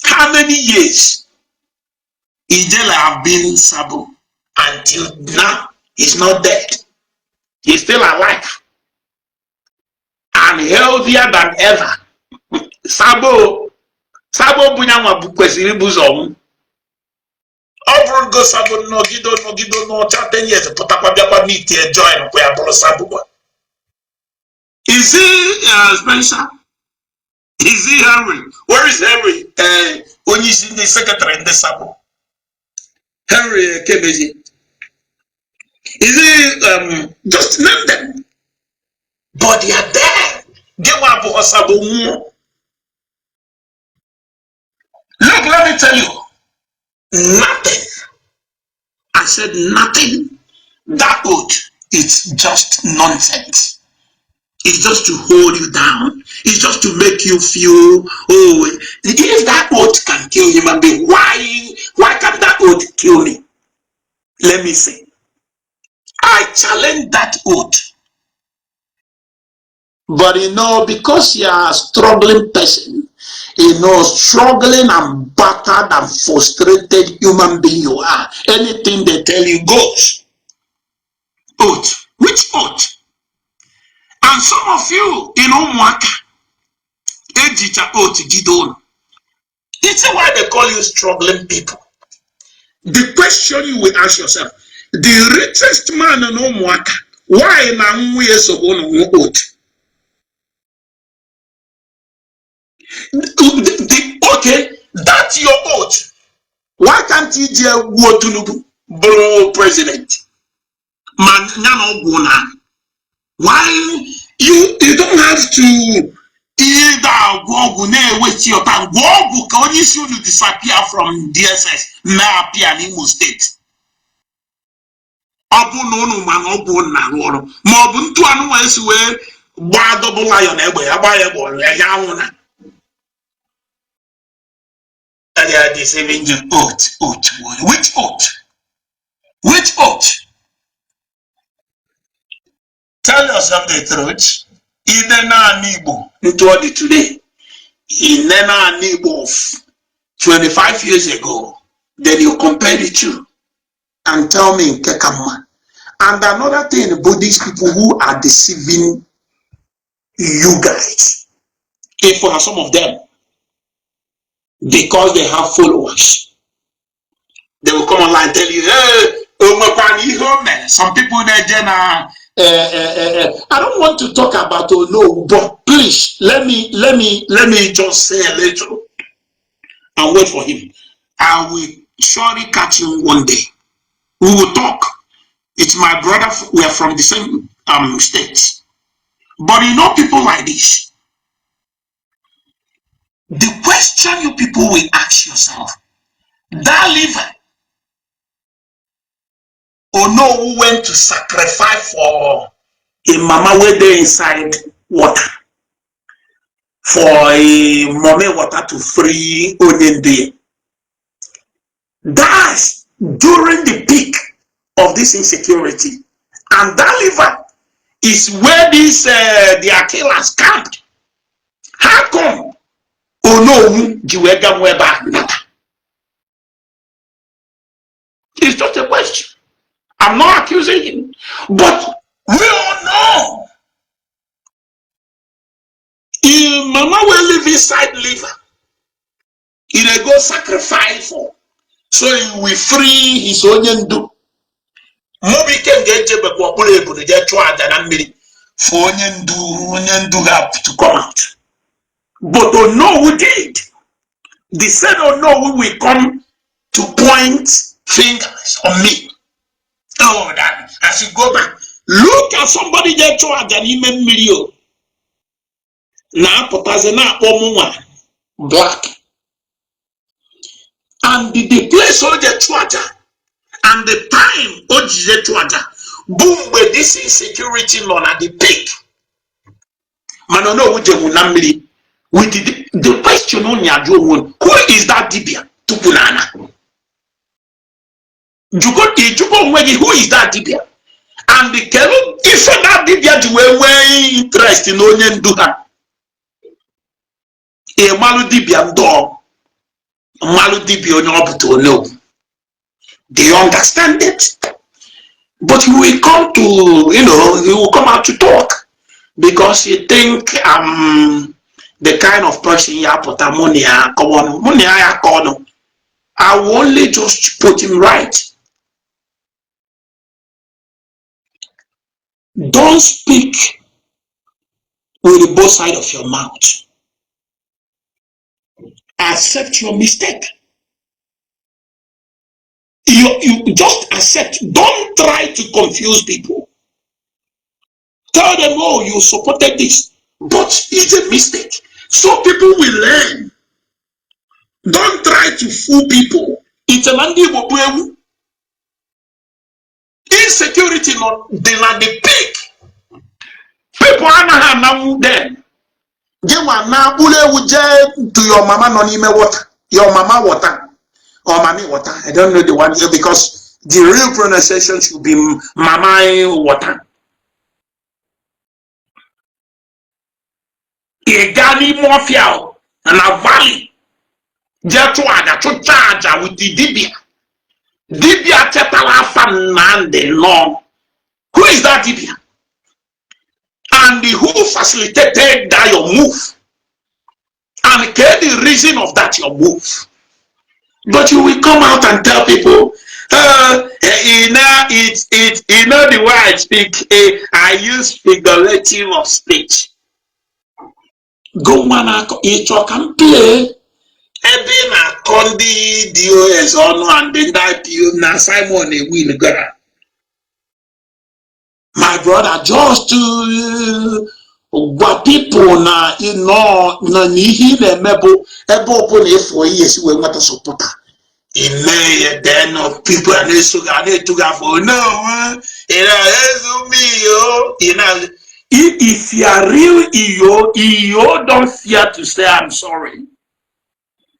How many years Ijele have been in Sabo until now? He's not dead. He's still alive and healthier than ever. Sabo bunyanwa bukwesiri buzomu. Over go Sabo no gido no 10 years putakwa biakwa meet here join kwa bolo Sabo. Is he Spencer? Is he Henry? Where is Henry? Onyi's in the secretary in the Sabo. Henry Kebezi. Is he just name them? But they are there. They want to Sabo. Look, let me tell you. Nothing. I said nothing. That oath, it's just nonsense. It's just to hold you down. It's just to make you feel, oh, if that oath can kill human being, why can't that oath kill me? Let me say. I challenge that oath. But because you are a struggling person, struggling and battered and frustrated human being you are, anything they tell you goes. Oath. Which oath? And some of you in Umwaka, Ejita Oti Gidon. It's why they call you struggling people. The question you will ask yourself, the richest man in Umwaka, why na mwe so ono ot? Okay, that's your oath. Why can't Ijele Tinubu bro president? Man, why you don't have to either go waste your time. Go can only see you disappear from DSS now appear in Imo State. Abu no man obu na ruoro. Ma obu ntu anu wa esi we gba double lion egbe agba egbo ya wona. They are deceiving you. Oath. Which oath? Which oath? Tell yourself the truth. Inena Igbo untold today. Inena Igbo of 25 years ago. Then you compare the two and tell me Kekama. And another thing about these people who are deceiving you guys, if for some of them, because they have followers, they will come online and tell you, hey, some people I don't want to talk about no, but please let me just say a little and wait for him. I will surely catch him one day. We will talk. It's my brother. We are from the same states. But you know, people like this. The question you people will ask yourself: that liver, or no, who went to sacrifice for a mama where they inside water for a mommy water to free onion day. That's during the peak of this insecurity, and that liver is where this the killers camped. How come? Oh no, Jiwega Weba. It's just a question. I'm not accusing him, but we all know. If mama will live inside liver, he go sacrifice for, so he will free his onion do. Mobi can get jebe kwa pule able to get for onion do have to come out. But don't know who did. They said don't know who will come to point fingers on me. Oh, that I should go back. Look at somebody there charge an email million. Now potazena omuwa black. And the place all the charger and the time Ojije charger. Boom, where this insecurity non at the peak. Manono Uje Nnamdi. With the question on Yajo, who is that Dibia? Tupunana. Juko Mwegi, who is that Dibia? And the Kelo, if that Dibia you were way interest in Onion Duha. A Malu Dibia dog. Malu Dibia on no. Do you understand it? But you will come to, you will come out to talk. Because you think the kind of person you put money I will only just put him right. Don't speak with both sides of your mouth. Accept your mistake. You just accept. Don't try to confuse people. Tell them, oh, you supported this, but it's a mistake. So people will learn. Don't try to fool people. It's a land. Insecurity not the peak. People are not there. You are now to your mama no nime water. Your mama water. Or mommy water. I don't know the one here because the real pronunciation should be mama water. A Gani Mafia and a valley. Jetuaga to charge with the Dibia. Dibia Tetala Fanande no. Who is that Dibia? and who facilitated that your move, and get the reason of that your move. But you will come out and tell people, you know the way I speak, I use figurative of speech. Go man, it's your campaign. Ebe na kondi DOS onu and then that you na Simon a win gara. My brother, just to what people na na nihi na mebo ebe open if for years we want to support. In May, then of people and they to go for no, you know, if you are real EO don't fear to say I'm sorry.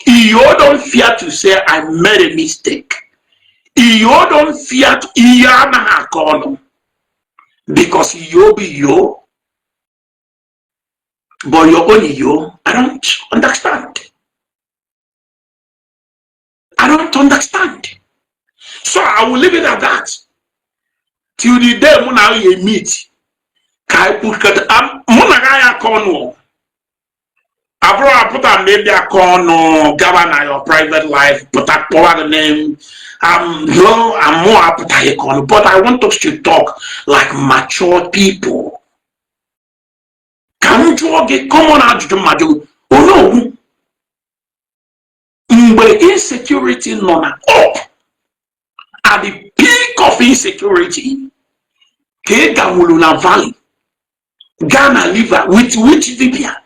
EO don't fear to say I made a mistake. EO don't fear to because EO be yo, but your own EO, I don't understand. I don't understand. So I will leave it at that. Till the day when I meet, I put Munagaya Cornwall. I put a maybe a corner, governor your private life, but I pour the name. No, I'm more appetite corner, but I want us to talk like mature people. Can you get common out to Madu? Oh no. But insecurity none up at the peak of insecurity. Kegamuluna Valley, Ghana liver with which Libya?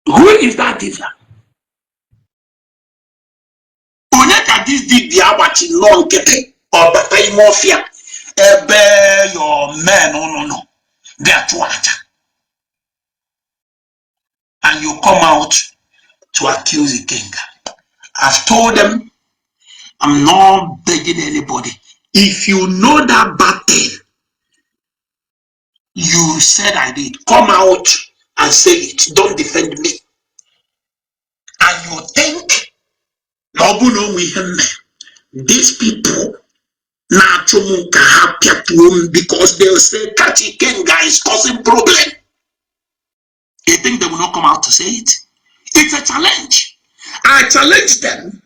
Who is that diva? Oneka this Libya watching long kete or Batai Mafia. Ebe your men, no. They are too hard. And you come out to accuse the king. I've told them I'm not begging anybody. If you know that bad thing, you said I did. Come out and say it. Don't defend me. And you think, these people because they'll say Kachi Kenga is causing problem. You think they will not come out to say it? It's a challenge. I challenge them.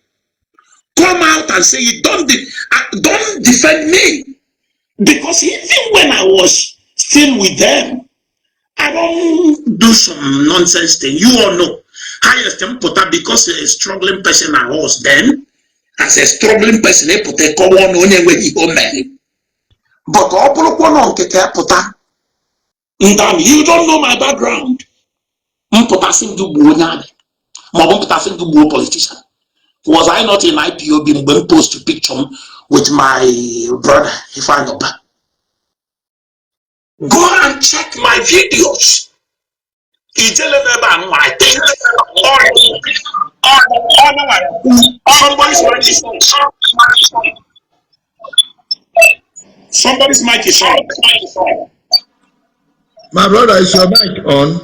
Come out and say it. Don't defend me. Because even when I was still with them, I don't do some nonsense thing. You all know. Highest temperature because a struggling person I was then. As a struggling person, I put a cover on when he home. But you don't know my background. Politician. Was I not in IPO being post a picture with my brother if I know back? Go and check my videos. Ijele member my thing. Somebody's mic is on. My brother, is your mic on?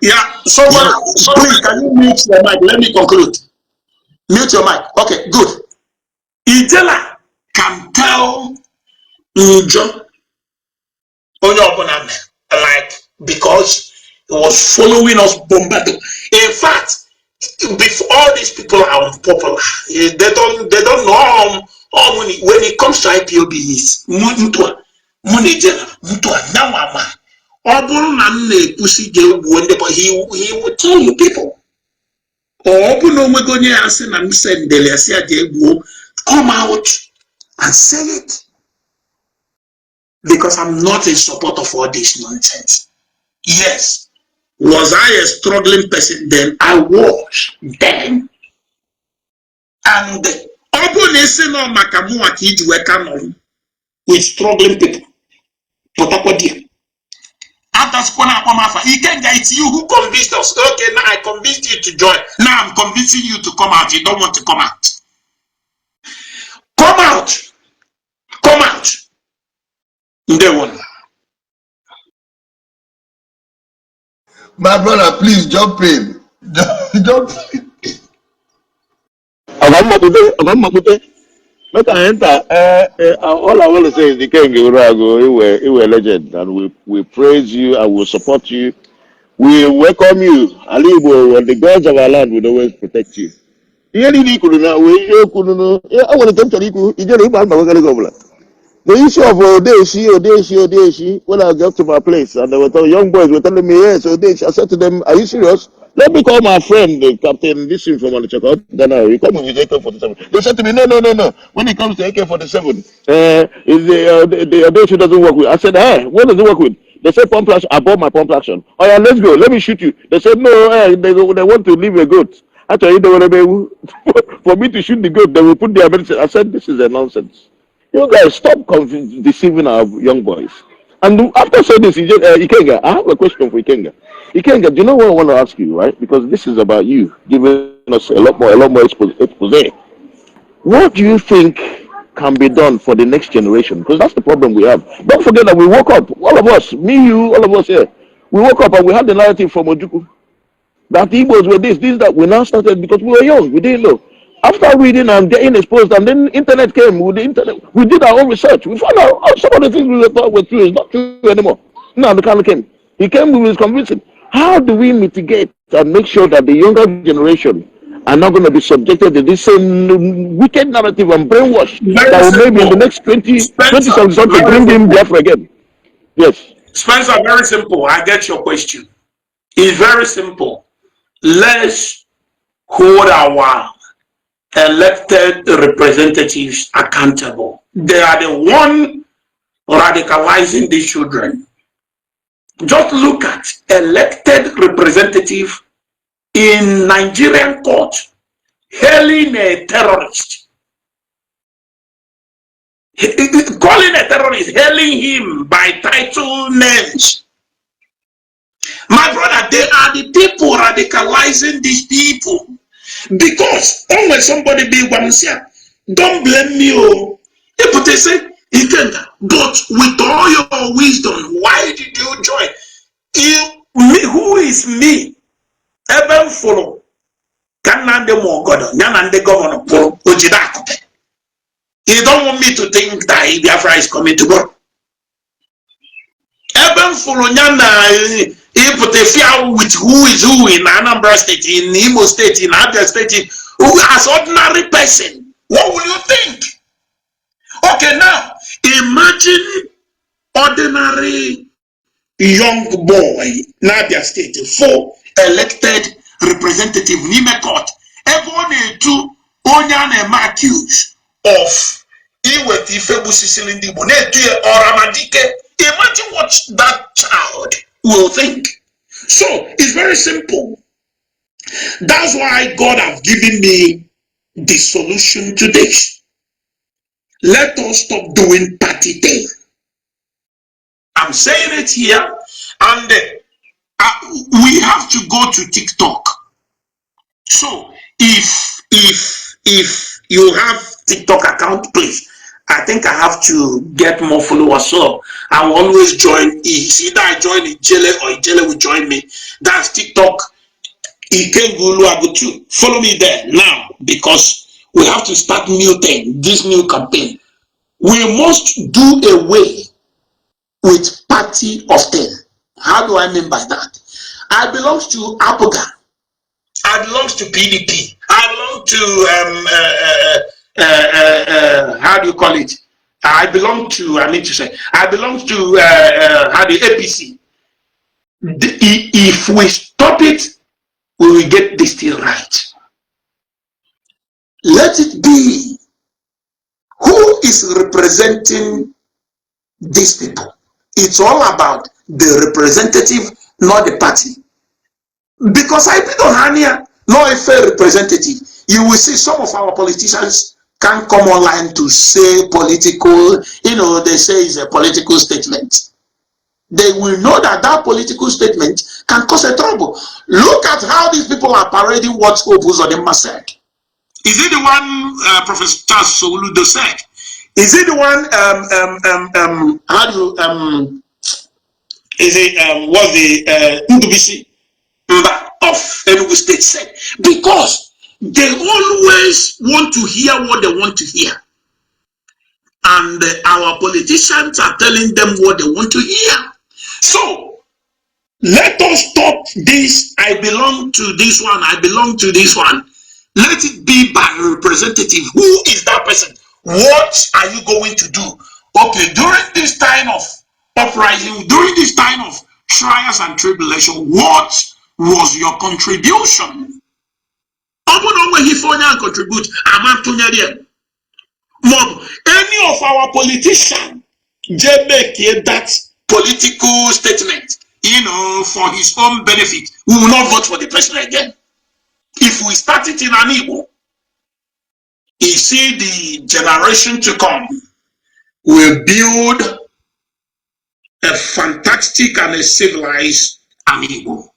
Yeah, somebody, please, can you mute your mic? Let me conclude. Mute your mic. Okay, good. Ijela can tell Ujo like because he was following us bombarded. In fact, before all these people are unpopular, they don't know when it comes to IPOB is money general he will tell you people. Come out and say it. Because I'm not in support of all this nonsense. Yes. Was I a struggling person then? I was then. And with struggling people. It's you who convinced us. Okay, now I convinced you to join. Now I'm convincing you to come out. You don't want to come out. Come out. Come out. My brother, please jump in. Jump in. But I enter. All I want to say is the King Urago, you were a legend, and we praise you and we support you. We welcome you, Ala Igbo, and the gods of our land will always protect you. Ihe niile i kwuru na wee ihe kwuru na I nwere nke m chọrọ ikwu ijere ịgba mba nwoke ọbụla. The issue of Odeshi, when I got to my place and they were telling young boys were telling me, yes, Odeshi. I said to them, are you serious? Let me call my friend, the captain, this is from Chakot. Then he come with his AK-47. They said to me, no. When it comes to AK-47, is the Odeshi doesn't work with. I said, hey, what does it work with? They said pump action. I bought my pump action. Oh yeah, let's go. Let me shoot you. They said, no, they want to leave a goat. Actually, they want to for me to shoot the goat, they will put their medicine. I said, this is a nonsense. You guys stop deceiving our young boys. And after saying this, Ikenga, I have a question for Ikenga. Ikenga, do you know what I want to ask you, right? Because this is about you giving us a lot more expose. What do you think can be done for the next generation? Because that's the problem we have. Don't forget that we woke up, all of us, me, you, all of us here. We woke up and we had the narrative from Ojuku that the Igbos were this, that. We now started because we were young, we didn't know. After reading and getting exposed, and then internet came. With the internet, we did our own research. We found out some of the things we thought were true is not true anymore. Now the Kanu came. He came with his convincing. How do we mitigate and make sure that the younger generation are not going to be subjected to this same wicked narrative and brainwash that will maybe in the next 20 something bring in Biafra again? Yes. Spencer, very simple. I get your question. It's very simple. Let's hold our elected representatives accountable. They are the one radicalizing these children. Just look at elected representative in Nigerian court hailing a terrorist. Calling a terrorist, hailing him by title names. My brother, they are the people radicalizing these people. Because when somebody be one, don't blame me. Oh, if they say he can't, but with all your wisdom, why did you join? Who is me? Even follow. Can the more God, the governor for Ojida. You don't want me to think that Biafra is coming to God. Even follow Nyana. If they fear with who is who in Anambra State, in Imo State, in Abia State, who as ordinary person, what will you think? Okay, now imagine ordinary young boy in Abia State, 4 elected representative Nime Court, everyone to Onyan accused of Iweti Febu Sicily or Ramadike. Imagine what that child will think. So it's very simple. That's why God have given me the solution to this. Let us stop doing party thing. I'm saying it here, and we have to go to TikTok. So if you have TikTok account, please. I think I have to get more followers, so I will always join. It's either I join Ijele or Ijele will join me. That's TikTok. Follow me there now, because we have to start new thing, this new campaign. We must do away with party of 10. How do I mean by that? I belong to Apoga. I belong to PDP. I belong to how do you call it? I belong to APC. If we stop it, we will get this thing right. Let it be. Who is representing these people? It's all about the representative, not the party. Because I don't have here, not a fair representative. You will see some of our politicians can come online to say political, they say it's a political statement. They will know that that political statement can cause a trouble. Look at how these people are parading what Obuzodimma said. Is it the one Professor Charles Soludo said? Is it the one what the Ndubisi of Enugu State said? Because they always want to hear what they want to hear. and our politicians are telling them what they want to hear. So let us stop this. I belong to this one. I belong to this one. Let it be by a representative. Who is that person? What are you going to do? Okay, during this time of uprising, during this time of trials and tribulation, what was your contribution? Contribute. Mom, any of our politicians make that political statement, for his own benefit, we will not vote for the person again. If we start it in an Igbo, you see the generation to come will build a fantastic and a civilized an Igbo.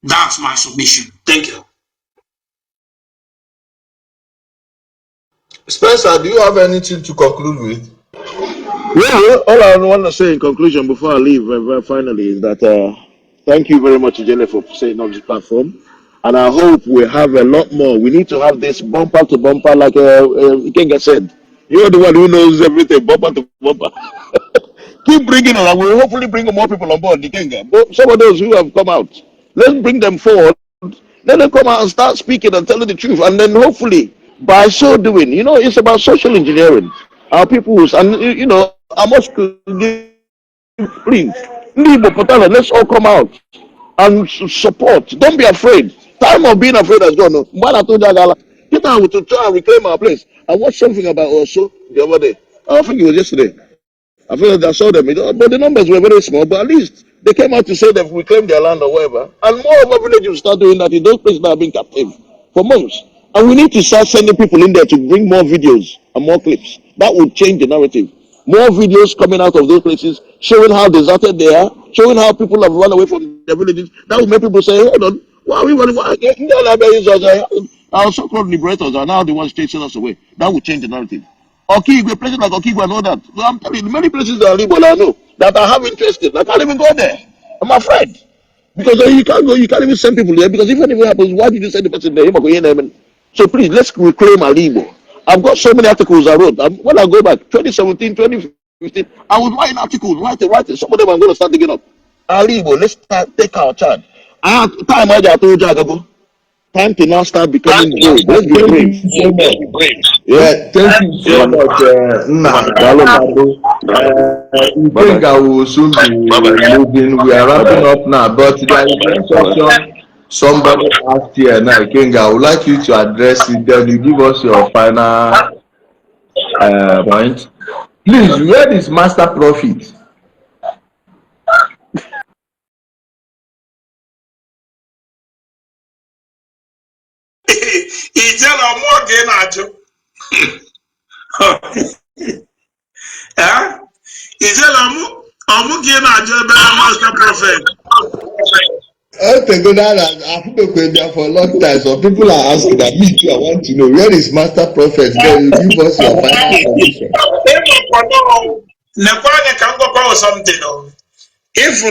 That's my submission. Thank you. Spencer, do you have anything to conclude with? Yeah, all I want to say in conclusion before I leave, finally, is that thank you very much, Ijele, for setting up this platform. And I hope we have a lot more. We need to have this bumper to bumper, like Ikenga said. You're the one who knows everything, bumper to bumper. Keep bringing on, and we'll hopefully bring more people on board, Ikenga. But some of those who have come out, let's bring them forward. Let them come out and start speaking and telling the truth. And then hopefully, by so doing, it's about social engineering. Our peoples, and I must give please. Let's all come out and support. Don't be afraid. Time of being afraid has gone. Get out to try and reclaim our place. I watched something about also the other day. I think it was yesterday. I feel like I saw them, but the numbers were very small. But at least they came out to say they've reclaimed their land or whatever. And more of our villages will start doing that in those places that have been captive for months. And we need to start sending people in there to bring more videos and more clips. That will change the narrative. More videos coming out of those places, showing how deserted they are, showing how people have run away from their villages. That will make people say, hold on, why are we running? Our so-called liberators are now the ones chasing us away. That will change the narrative. Okigwe, places like Okigwe and all that. So I'm telling you, many places that I know that I have interest in. I can't even go there. I'm afraid. Because you can't go, you can't even send people there. Because if anything happens, why did you send the person there? So please, let's reclaim Ala Igbo. I've got so many articles I wrote. When I go back, 2017, 2015, I was writing articles, writing. Some of them I'm going to start digging up. Ala Igbo, let's take our charge. I told you ago. Time to now start becoming brave. Let's be brave. Yeah, thank you so much, Nnamdi. I think I will soon be leaving. We are wrapping up now, but there is one question somebody asked here now. I would like you to address it. Then you give us your final point. Please, where is Master Profit? Ijele ọmụọ ga ị na-ajụ. Ijele ọmụ ga ị na-ajụ ebe Master Prophet. I've been there for a long time. So people are asking that. Me too, I want to know, where is Master Prophet? Then you give us your final submission. If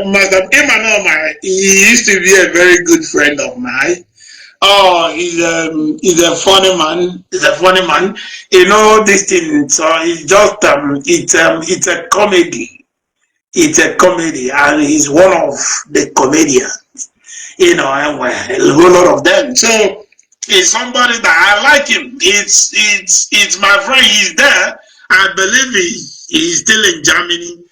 Master Imanoma, he used to be a very good friend of mine. Oh, he's a funny man. He's a funny man. This thing. So it's just it's a comedy. It's a comedy, and he's one of the comedians. And a whole lot of them. So it's somebody that I like him. It's my friend. He's there. I believe he's still in Germany.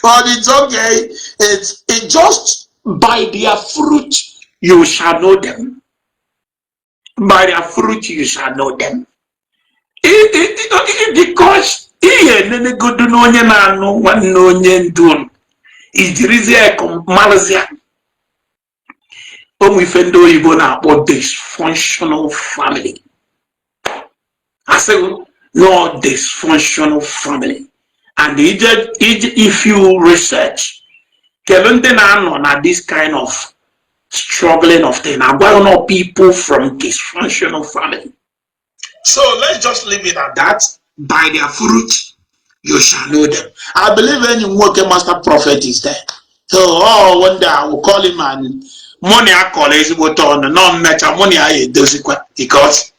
But it's okay. It's just by their fruit you shall know them. By their fruit you shall know them. Because dysfunctional family. I say no dysfunctional family. And if you research, this kind of struggling of thing, about people from dysfunctional family. So let's just leave it at that. By their fruit, you shall know them. I believe any working Master Prophet is there. So one day I will call him and money I call is what on non matter money I does because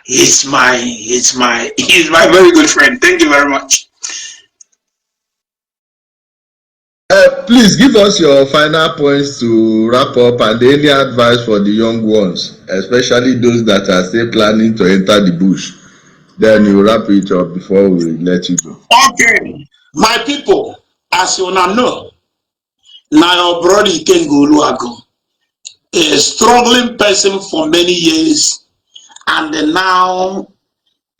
he's my very good friend. Thank you very much. Please give us your final points to wrap up and any advice for the young ones, especially those that are still planning to enter the bush. Then you wrap it up before we let you go. Okay, my people, as you now know, now your brother Ikengoluago, a struggling person for many years, and now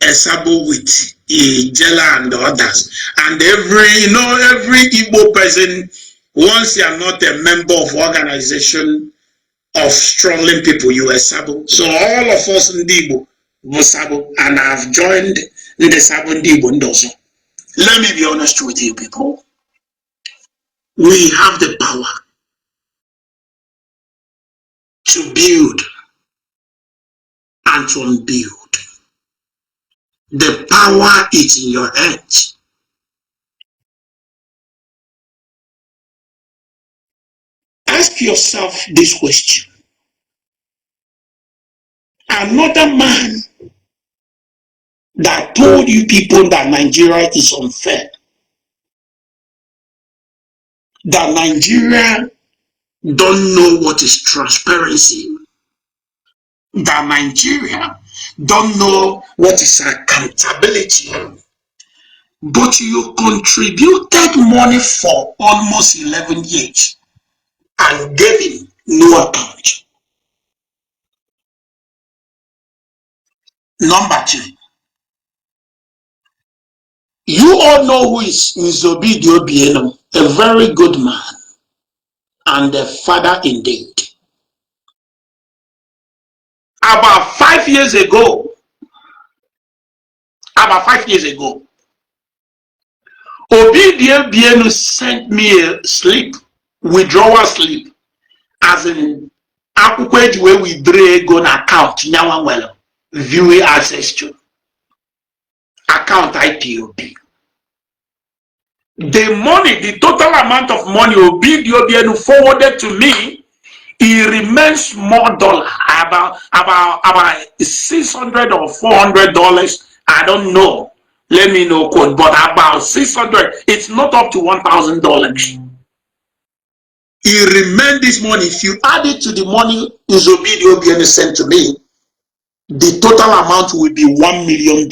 Esabo with Ijele and others. And every Igbo person, once you are not a member of organization of struggling people, you are Sabo. So all of us in Igbo were Sabo, and I've joined the Sabo in Igbo Ndoso. Let me be honest with you people. We have the power to build and to unbuild. The power is in your hands. Ask yourself this question. Another man that told you people that Nigeria is unfair, that Nigeria don't know what is transparency, that Nigeria don't know what is accountability, but you contributed money for almost 11 years and gave him no account. Number two, you all know who is Nzobidio Bieno, a very good man and a father indeed. About 5 years ago, Obidio Bieno sent me a slip, withdrawal slip, as in akwụkwọ where we draw ego na account nyawanwelo view access to account IPOB. The money, the total amount of money Obidio Bieno forwarded to me, it remains more dollar, about $600 or $400. I don't know. Let me know quote, but about 600. It's not up to $1,000. It remained this money. If you add it to the money Nzobidio Bieno sent to me, the total amount will be $1 million.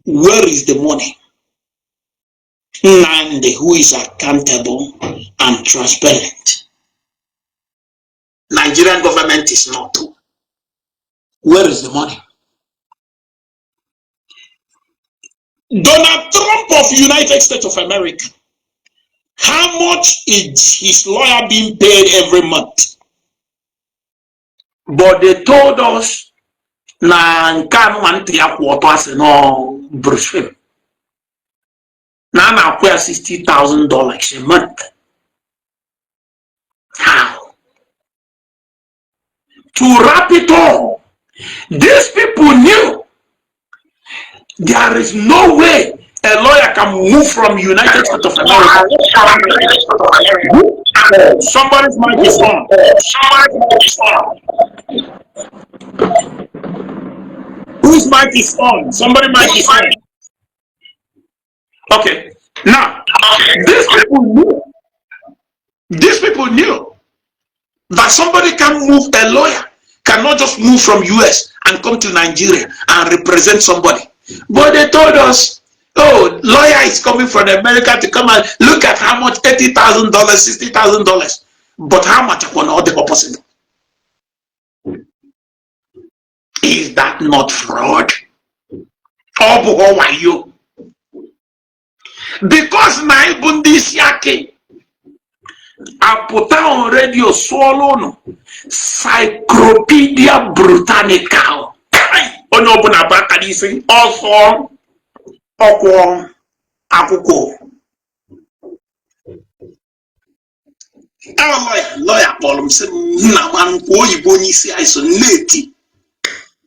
Where is the money? Nnamdi, who is accountable and transparent. Nigerian government is not. Where is the money? Donald Trump of the United States of America, how much is his lawyer being paid every month? But they told us, na nkanu anti ya kwọtọ asị no Bruce na na-akwụ $60,000 a month. How? To wrap it all, these people knew there is no way a lawyer can move from United States of America. Somebody's mic is on. Whose mic is on? Somebody's mic is on. Okay. Now, these people knew that somebody can move, a lawyer cannot just move from US and come to Nigeria and represent somebody. But they told us, oh, lawyer is coming from America to come and look at how much, $80,000, $60,000. But how much upon all the opposite? Is that not fraud? Or why you? Because na even this yake, I put on radio swallow Cyclopedia Britannica. Onye ọbụla baka n'isi ọsọ ọkwọ akwụkwọ. Lawyer kpọrọ m sị m nna gwa m kwuo oyibo onye isi anyị so na-eti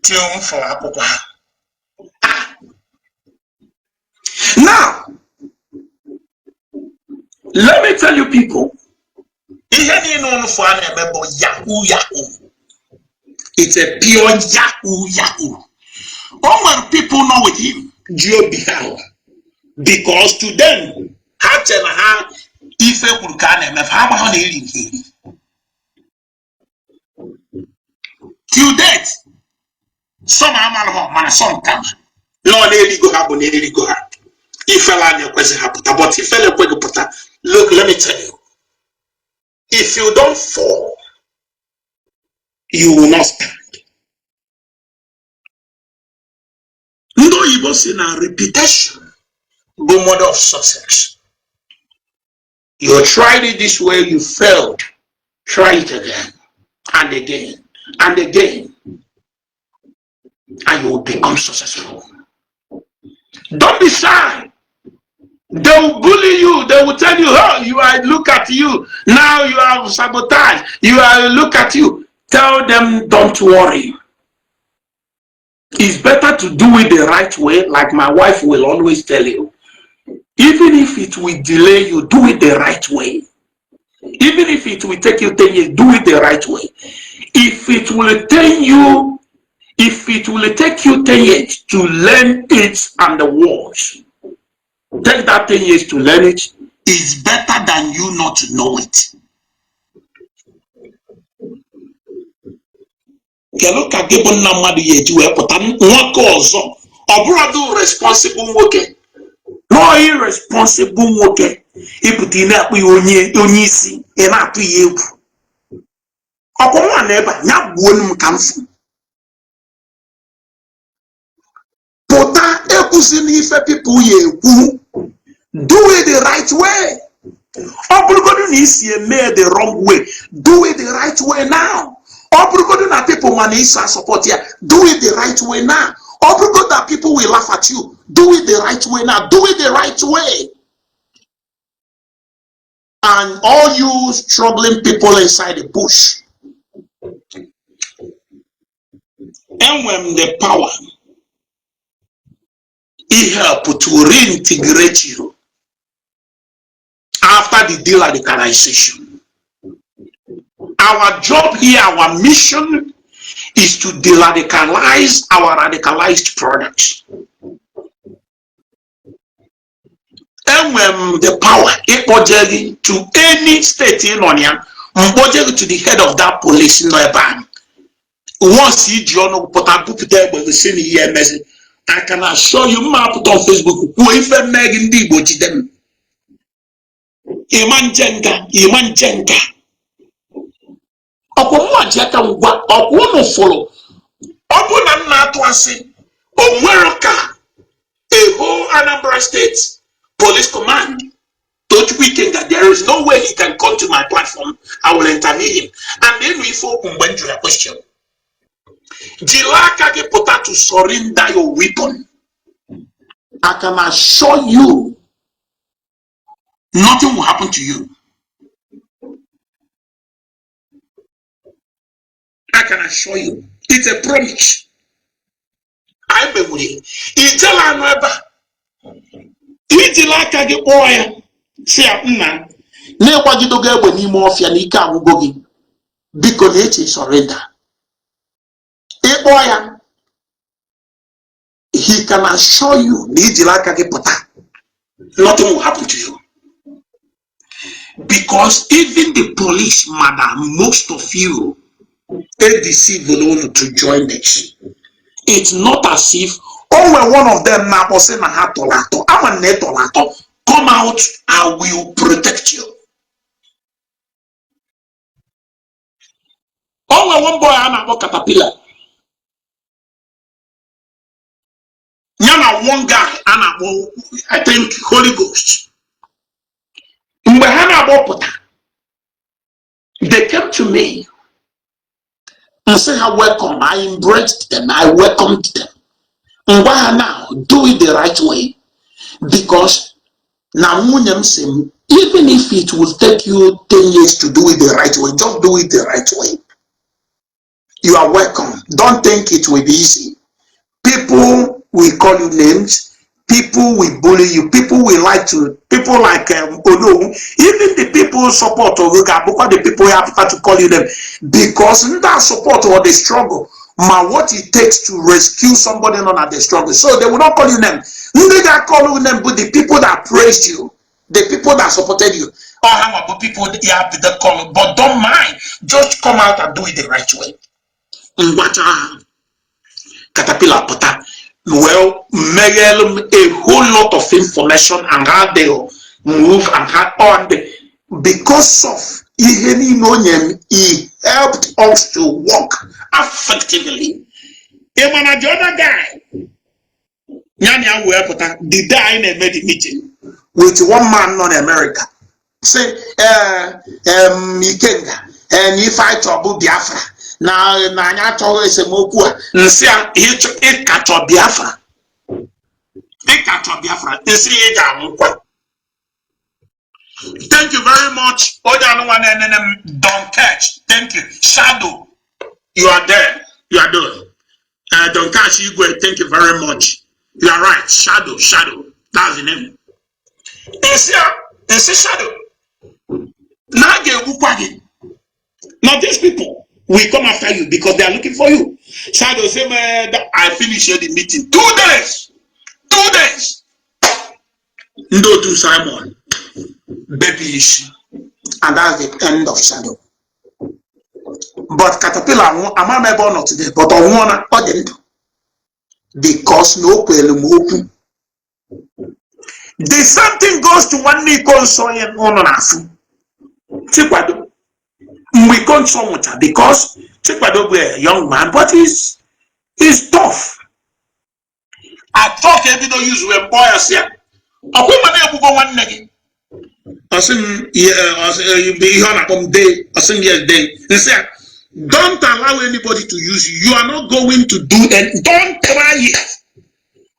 tie m fọrọ akwụkwọ ha. Now, Let me tell you people, Yahoo. It's a pure Yahoo. All my people know with him, because to them, till death, some man, some come. No, go happen, go happen. If but if look, let me tell you, if you don't fall, you will not stand. No, you must in a repetition, go mother of success. You tried it this way, you failed. Try it again, and again, and again, and you will become successful. Don't be shy. They will bully you. They will tell you, oh, you are, look at you. Now you are sabotaged. You are, look at you. Tell them, don't worry. It's better to do it the right way, like my wife will always tell you. Even if it will delay you, do it the right way. Even if it will take you 10 years, do it the right way. If it will take you 10 years to learn it and the words, take that 10 years to learn it. It's better than you not to know it. Look at Igbo Rants responsible worker. No irresponsible worker. Iputina onye isi na atu ye egwu. Okwonwa na eba nya gbuonu kamfu. Pota ekusi n'ife people ye ekwu. Do it the right way. Oburugodu na isi eme the wrong way. Do it the right way now. Oburugodu na people man is support here. Do it the right way now. Oburugodu that people will laugh at you. Do it the right way now. Do it the right way. And all you struggling people inside the bush, and when the power, it help to reintegrate you after the deradicalization. Our job here, our mission is to deradicalize our radicalized products. And when the power is projected to any state in Onia, projected to the head of that police in Noiban. Once you join the message, I can assure you, map on Facebook, who if a meg in the body them. Iman Jenga. Upon one jetta, what one follow. Upon another to say, Omeraka, a whole Anambra State police command. Don't weekend that there is no way he can come to my platform. I will intervene him. And then we folk went to your question. Jilaka get put to surrender your weapon. I can assure you, nothing will happen to you. I can assure you. It's a promise. I believe. Ijele anweba. Ijilaka get boy. Say na. Never you do get when you more ofia n'ike agwụgo gị. Biko na-eche surrender. Boy, he can assure you nothing will happen to you. Because even the police, madam, most of you they deceive alone to join this. It's not as if one of them now I'm a netolato. Come out, I will protect you. One boy I'm a caterpillar. Yana one guy, I think Holy Ghost. They came to me and said, "I welcome." I embraced them. I welcomed them. Now, do it the right way, because now even if it will take you 10 years to do it the right way, just do it the right way. You are welcome. Don't think it will be easy. People will call you names. people will bully you. People will like to, people like Ono, even the people support Oruga, because the people have to call you them, because that support or the struggle, what it takes to rescue somebody not at the struggle. So they will not call you them. They call you them, but the people that praised you, the people that supported you, or how about people you have the call, but don't mind, just come out and do it the right way. Caterpillar pota well mail a whole lot of information and how they move and how on the because of he helped us to work effectively. Even the other guy the guy in a meeting with one man on America say Ikenga and if I trouble Biafra now I told us a mokua nsi a catch Biafra Biafra thank you very much. Don't catch. Thank you. Shadow, you are there. You are doing. Don't catch you. Thank you very much. You are right. Shadow. That's the name. It's Shadow. Now these people will come after you because they are looking for you. Shadow say, I finished the meeting. 2 days. 2 days. No to Simon. Baby issue. And that's the end of Shadow. But Caterpillar, I'm not born today, but I want to because no open. The same thing goes to one Nikon Soyan on Afu. Chikwado. We can't so much because Chikwado be a young man, but he's tough. I talk every day use with boy as here. A woman able go one negi. Asim you be on a day, asim yes day. They say, don't allow anybody to use you. You are not going to do it. Don't try it.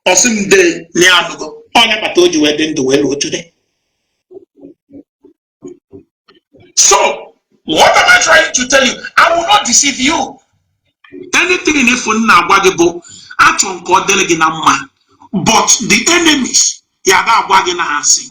Asim day near go. I never told you where then the well today. So, what am I trying to tell you? I will not deceive you. Anything in a phone now, but the enemies, Yaga Wagina Hansi.